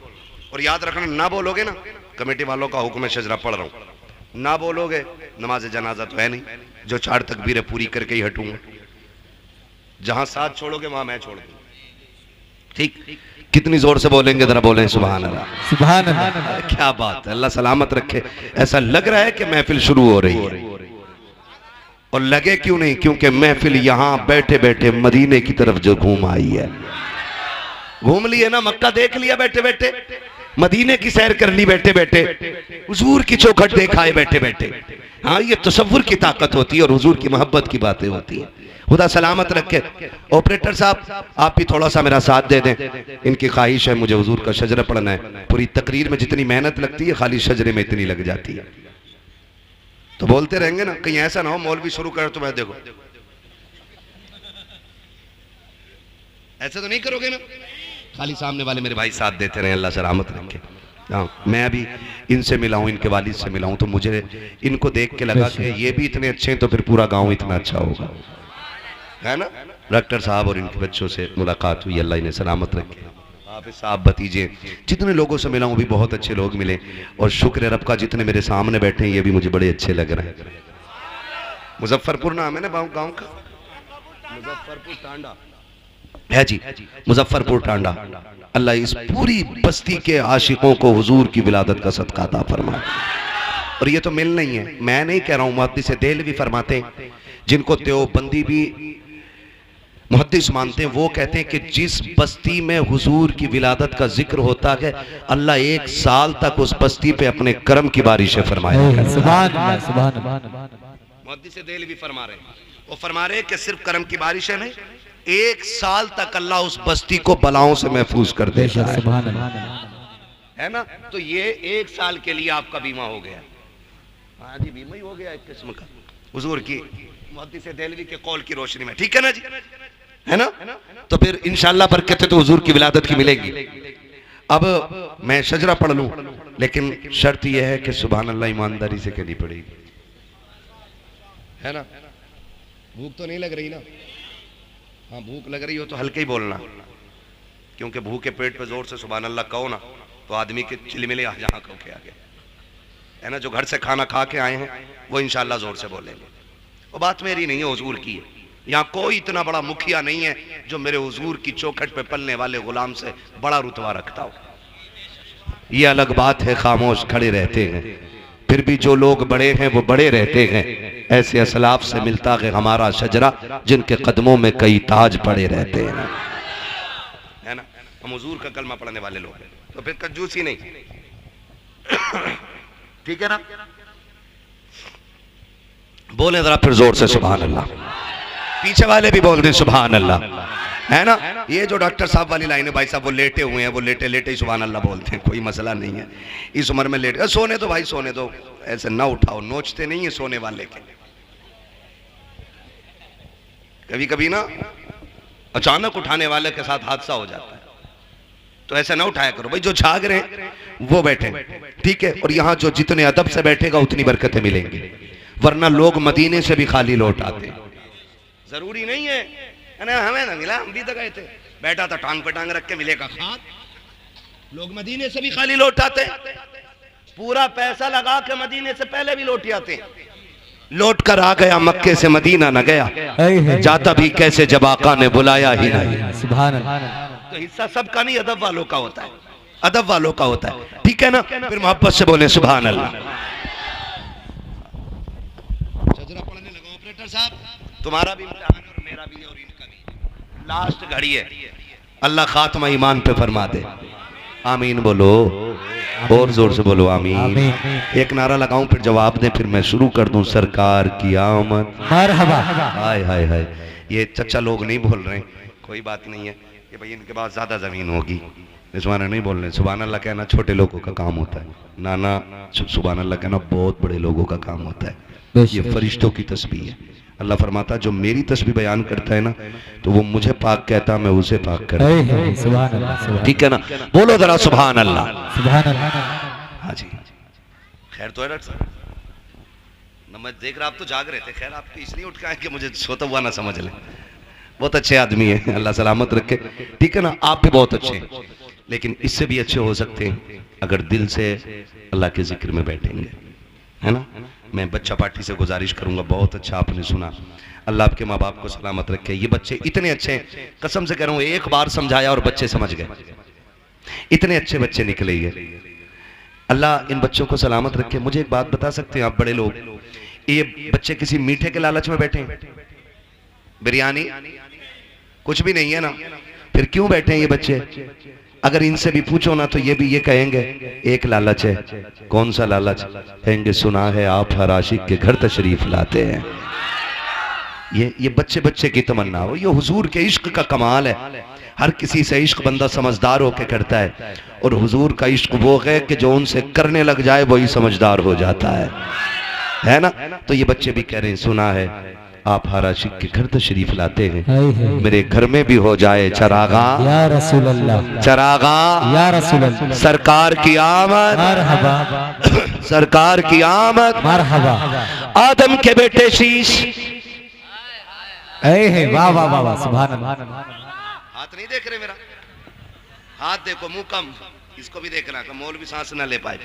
S1: और याद रखना ना बोलोगे ना, कमेटी वालों का हुक्म है शजरा पढ़ रहा हूं, ना बोलोगे नमाज जनाजा तो है नहीं, जो 4 तकबीरें पूरी करके ही हटूंगा। जहां साथ छोड़ोगे वहां मैं छोड़ दूंगा। ठीक, कितनी जोर से बोलेंगे जरा बोलें सुभान अल्लाह।
S2: सुभान अल्लाह।
S1: क्या बात है, अल्लाह सलामत रखे। ऐसा लग रहा है कि महफिल शुरू हो रही है, और लगे क्यों नहीं, क्योंकि महफिल यहां बैठे बैठे मदीने की तरफ जो घूम आई है। घूम लिए ना, मक्का देख लिया बैठे बैठे, मदीने की सैर कर ली बैठे बैठे, हुजूर की चौखट देखा है बैठे बैठे। हाँ, ये तसव्वुर की ताकत होती है और हुजूर की मोहब्बत की बातें होती है। खुदा सलामत रखे। ऑपरेटर साहब आप भी थोड़ा सा मेरा साथ दे दें, इनकी ख्वाहिश है मुझे हुजूर का शजरा पढ़ना है। पूरी तकरीर में जितनी मेहनत लगती है खाली शजरे में इतनी लग जाती है। तो बोलते रहेंगे ना, कहीं ऐसा ना हो मौलवी शुरू कर तो मैं देखो, ऐसे तो नहीं करोगे ना? खाली सामने वाले मेरे भाई साथ देते रहे, अल्लाह सलामत रखे। हाँ, मैं अभी इनसे मिला हूँ, इनके वालिद से मिला हूँ, तो मुझे इनको देख के लगा कि ये भी इतने अच्छे हैं तो फिर पूरा गांव इतना अच्छा होगा, है ना? डॉक्टर साहब और इनके बच्चों से मुलाकात हुई, अल्लाह इन्हें सलामत रखे। हाफिज साहब, भतीजे, जितने लोगों से मिला हूँ भी बहुत अच्छे लोग मिले, और शुक्र रब का जितने मेरे सामने बैठे हैं ये भी मुझे बड़े अच्छे लग रहे हैं। मुजफ्फरपुर नाम है ना गाँव का, मुजफ्फरपुर टांडा है जी, मुजफ्फरपुर टांडा। अल्लाह इस पूरी बस्ती के आशिकों को हुजूर की विलादत का सदका अता फरमाए। और ये तो मिल नहीं है, मैं नहीं कह रहा हूँ, मुहद्दिस देहलवी फरमाते हैं, जिनको देवबंदी भी मुहद्दिस मानते हैं, वो कहते हैं कि जिस बस्ती में हुजूर की विलादत का जिक्र होता है, अल्लाह 1 साल तक उस बस्ती पे अपने करम की बारिशें फरमाएगा।
S2: सुभान अल्लाह, सुभान अल्लाह।
S1: मुहद्दिस देहलवी फरमा रहे हैं, वो फरमा रहे हैं कि सिर्फ करम की बारिशें नहीं, 1 साल तक अल्लाह उस बस्ती को बलाओं से महफूज कर देता है।
S2: सुभान अल्लाह,
S1: है ना? तो ये 1 साल के लिए आपका बीमा हो गया। हाँ जी, बीमा ही हो गया एक किस्म का, हुजूर की मुहद्दिस देहलवी के कौल की रोशनी में। ठीक है ना जी, है ना? तो फिर इंशाअल्लाह बरकत तो हुजूर की विलादत की मिलेगी। अब मैं शजरा पढ़ लूं, लेकिन शर्त यह है कि सुभान अल्लाह ईमानदारी से कहनी पड़ेगी, है ना? भूख तो नहीं लग रही ना? हाँ, भूख लग रही हो तो हल्के ही बोलना, क्योंकि भूखे पेट पे जोर से सुभान अल्लाह कहो ना तो आदमी के चिलमिले जहाँ कहो के आगे, है ना? जो घर से खाना खा के आए हैं वो इंशाअल्लाह जोर से बोलेंगे। वो बात मेरी नहीं है, हुजूर की है। यहाँ कोई इतना बड़ा मुखिया नहीं है जो मेरे हुजूर की चौखट पे पलने वाले गुलाम से बड़ा रुतबा रखता हो। ये अलग बात है, खामोश खड़े रहते हैं, फिर भी जो लोग बड़े हैं वो बड़े रहते हैं। ऐसे असलाफ से मिलता है हमारा शजरा, जिनके कदमों में कई ताज पड़े रहते हैं, है ना? हम हुजूर का कलमा पढ़ने वाले लोग हैं, तो फिर कंजूसी नहीं। ठीक है ना? बोले जरा फिर जोर से सुभान अल्लाह, पीछे वाले भी बोल दें सुभान अल्लाह, है ना? ये जो डॉक्टर साहब वाली लाइन है, भाई साहब वो लेटे हुए हैं, वो लेटे लेटे ही सुभान अल्लाह बोलते हैं, कोई मसला नहीं है। इस उम्र में लेटे, सोने दो भाई सोने दो, ऐसे ना उठाओ, नोचते नहीं है सोने वाले के। कभी कभी ना अचानक उठाने वाले के साथ हादसा हो जाता है, तो ऐसा ना उठाया करो भाई। जो झाग रहे हैं वो बैठे, ठीक है? और यहाँ जो जितने अदब से बैठेगा उतनी बरकतें मिलेंगी, वरना लोग मदीने से भी खाली लौट आते। जरूरी नहीं है ना, हमें ना मिला, हम भी तो गए थे, बैठा था टांग पे टांग रख के, मिलेगा खाद। लोग मदीने से भी खाली लौट आते, पूरा पैसा लगा के मदीने से पहले भी लौट आते। लौट कर आ गया मक्के से मदीना न गया, जाता भी कैसे जब आका ने बुलाया ही नहीं।
S2: सुभान अल्लाह।
S1: तो हिस्सा सबका नहीं, अदब वालों का होता है, अदब वालों का होता है। ठीक है ना? फिर मोहब्बत से बोले सुभान अल्लाह। शजरा पढ़ने लगा ऑपरेटर साहब, तुम्हारा भी इम्तिहान है और मेरा भी है और इनका भी। लास्ट घड़ी है, अल्लाह खात्मा ईमान पे फरमा दे। आमीन बोलो, और जोर से बोलो आमीन। एक नारा लगाऊं फिर जवाब दें, फिर मैं शुरू कर दूं। सरकार की आमद
S2: मरहबा।
S1: हाय हाय हाय। ये चचा लोग नहीं बोल रहे, कोई बात नहीं है कि भाई इनके पास ज्यादा जमीन होगी, इसमाना नहीं बोल रहे। सुभान अल्लाह कहना छोटे लोगों का काम होता है, नाना सुभान अल्लाह कहना बहुत बड़े लोगों का काम होता है। ये फरिश्तों की तस्बीह है। अल्लाह फरमाता जो मेरी तस्बीह बयान करता है ना, तो वो मुझे पाक कहता, मैं उसे पाक करता हूं।
S2: सुभान अल्लाह।
S1: ठीक है ना? बोलो जरा सुभान अल्लाह।
S2: सुभान अल्लाह।
S1: हाँ जी, खैर तो है डॉक्टर साहब न, मैं देख रहा आप तो जाग रहे थे। खैर आपकी इसलिए उठ के आए कि मुझे सोता हुआ ना समझ ले। बहुत अच्छे आदमी है, अल्लाह सलामत रखे। ठीक है ना? आप भी बहुत अच्छे हैं, लेकिन इससे भी अच्छे हो सकते हैं अगर दिल से अल्लाह के जिक्र में बैठेंगे, है ना। मैं बच्चा पार्टी से गुजारिश करूंगा, बहुत अच्छा आपने सुना, अल्लाह आपके माँ बाप को सलामत रखे। ये बच्चे इतने अच्छे हैं, कसम से कह रहा हूँ, एक बार समझाया और बच्चे समझ गए, इतने अच्छे बच्चे निकले ये। अल्लाह इन बच्चों को सलामत रखे। मुझे एक बात बता सकते हैं आप बड़े लोग, ये बच्चे किसी मीठे के लालच में बैठे हैं? बिरयानी कुछ भी नहीं है ना, फिर क्यों बैठे हैं ये बच्चे? अगर इनसे भी पूछो ना तो ये भी ये कहेंगे एक लालच है। कौन सा लालच? कहेंगे सुना है आप हर आशिक के घर तशरीफ लाते हैं। ये बच्चे बच्चे की तमन्ना हो, ये हुजूर के इश्क का कमाल है। हर किसी से इश्क बंदा समझदार होकर करता है, और हुजूर का इश्क वो है कि जो उनसे करने लग जाए वही समझदार हो जाता है ना। तो ये बच्चे भी कह रहे हैं सुना है आप हर आशिक के घर तशरीफ लाते हैं, मेरे घर में भी हो जाए चरागा
S2: या रसूल अल्लाह,
S1: चरागा
S2: या रसूल अल्लाह,
S1: सरकार की आमद,
S2: मरहबा
S1: सरकार की आमद,
S2: मरहबा।
S1: आदम के बेटे शीश।
S2: है वाह वाह वाह वाह, सुभान अल्लाह।
S1: हाथ नहीं देख रहे मेरा? हाथ देखो, मुंह कम, इसको भी देखना कि मौलवी सांस ना ले पाए।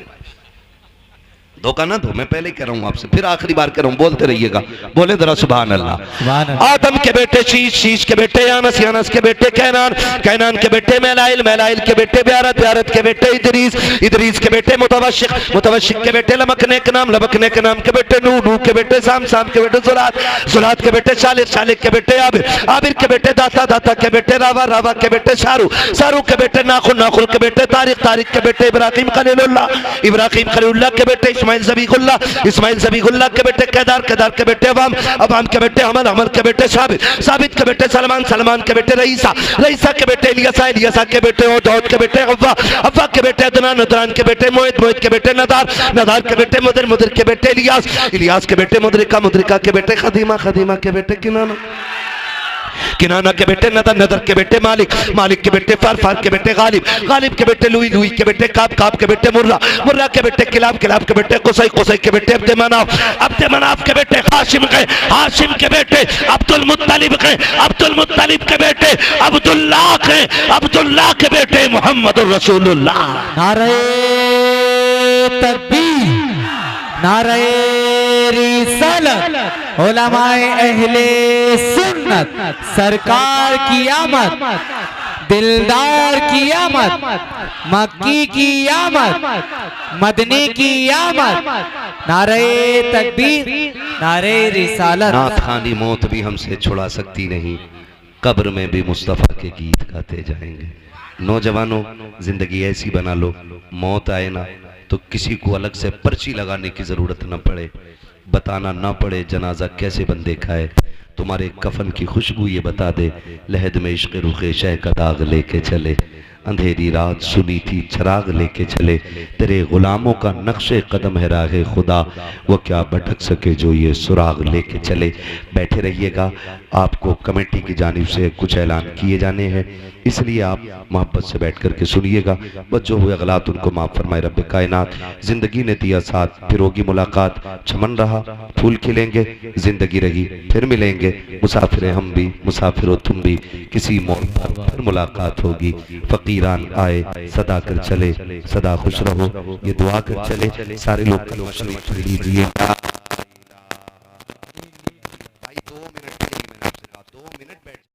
S1: धोखा ना दो, मैं पहले ही कह रहा हूं आपसे, फिर आखिरी बार कह रहा हूं, बोलते रहिएगा, बोले जरा सुभान अल्लाह।
S2: सुभान अल्लाह।
S1: आदम के बेटे शीश, शीश के बेटे यानस, यानस के बेटे कैनान, कैनान के बेटे मैलाइल, मैलाइल के बेटे ब्यारत, ब्यारत के बेटे इदरीस, इदरीस के बेटे मुतवशिक, मुतवशिक के बेटे लमकने के नाम, लमकने के नाम के बेटे नूह, नूह के बेटे साम, साम के बेटे जुलात, जुलात के बेटे शालिक, शालिक के बेटे आबिर, आबिर के बेटे दाता, दाता के बेटे रावा, रावा के बेटे शारू, शारू के बेटे नाखुल, नाखुल के बेटे तारिक, तारिक के बेटे इब्राहिम खलीलुल्लाह, इब्राहिम खलीलुल्लाह के बेटे इस्माइल ज़बीहुल्लाह, इस्माइल ज़बीहुल्लाह के बेटे केदार, केदार के बेटे अवाम, अवाम के बेटे अमर, अमर के बेटे साबित, साबित के बेटे सलमान, सलमान के बेटे रईसा, रईसा के बेटे इलियासा, इलियासा के बेटे औद के बेटे अव्वा, अव्वा के बेटे अदनान, अदनान के बेटे मोहित, मोहित के बेटे नदार, नदार के बेटे मुदर, मुदर के बेटे इलियास, इलियास के बेटे मुदरिका, मुदरिका के बेटे खदीमा, खदीमा के बेटे किनाना, किनाना के बेटे नदर, नदर के बेटे मालिक, मालिक के बेटे फार, फार के बेटे गालिब, गालिब के बेटे लुई, लुई के बेटे काब, काब के बेटे मुर्रा, मुर्रा के बेटे किलाब, किलाब के बेटे कुसै, कुसै के बेटे अब्दे मनाफ, अब्दे मनाफ के बेटे हाशिम के, हाशिम के बेटे अब्दुल मुत्तलिब के, अब्दुल मुत्तलिब के बेटे अब्दुल्लाह के, अब्दुल्लाह के बेटे मोहम्मद रसूलुल्लाह।
S2: नारे तकबीर, नारे रिसालत, उलमाए अहले सुन्नत, सरकार की आमद, दिलदार की आमद, मक्की की आमद, मदनी की आमद, नारे तकबीर, नारे रिसालत।
S1: नात खानी मौत भी हमसे छुड़ा सकती नहीं, कब्र में भी मुस्तफ़ा के गीत गाते जाएंगे। नौजवानों, जिंदगी ऐसी बना लो, मौत आए ना तो किसी को अलग से पर्ची लगाने की जरूरत न पड़े, बताना ना पड़े जनाजा कैसे बंदे खाए, तुम्हारे कफन की खुशबू ये बता दे, लहद में इश्क रुखे शह का दाग लेके चले, अंधेरी रात सुनी थी चराग लेके चले, तेरे गुलामों का नक्शे कदम है राहे खुदा, वो क्या भटक सके जो ये सुराग लेके चले। बैठे रहिएगा, आपको कमेटी की जानिब से कुछ ऐलान किए जाने हैं, इसलिए आप मोहब्बत से बैठ करके सुनिएगा। बस जो हुए गलत उनको माफ़ फरमाए रब्बे कायनात। जिंदगी ने दिया साथ, फिर होगी मुलाकात, चमन रहा फूल खिलेंगे, जिंदगी रही फिर मिलेंगे, मुसाफिर हम भी, मुसाफिर हो तुम भी, किसी मोड़ पर फिर मुलाकात होगी। फकीरान आए सदा कर चले, सदा खुश रहो, ये दुआ कर चले। सारे लोग लीजिए।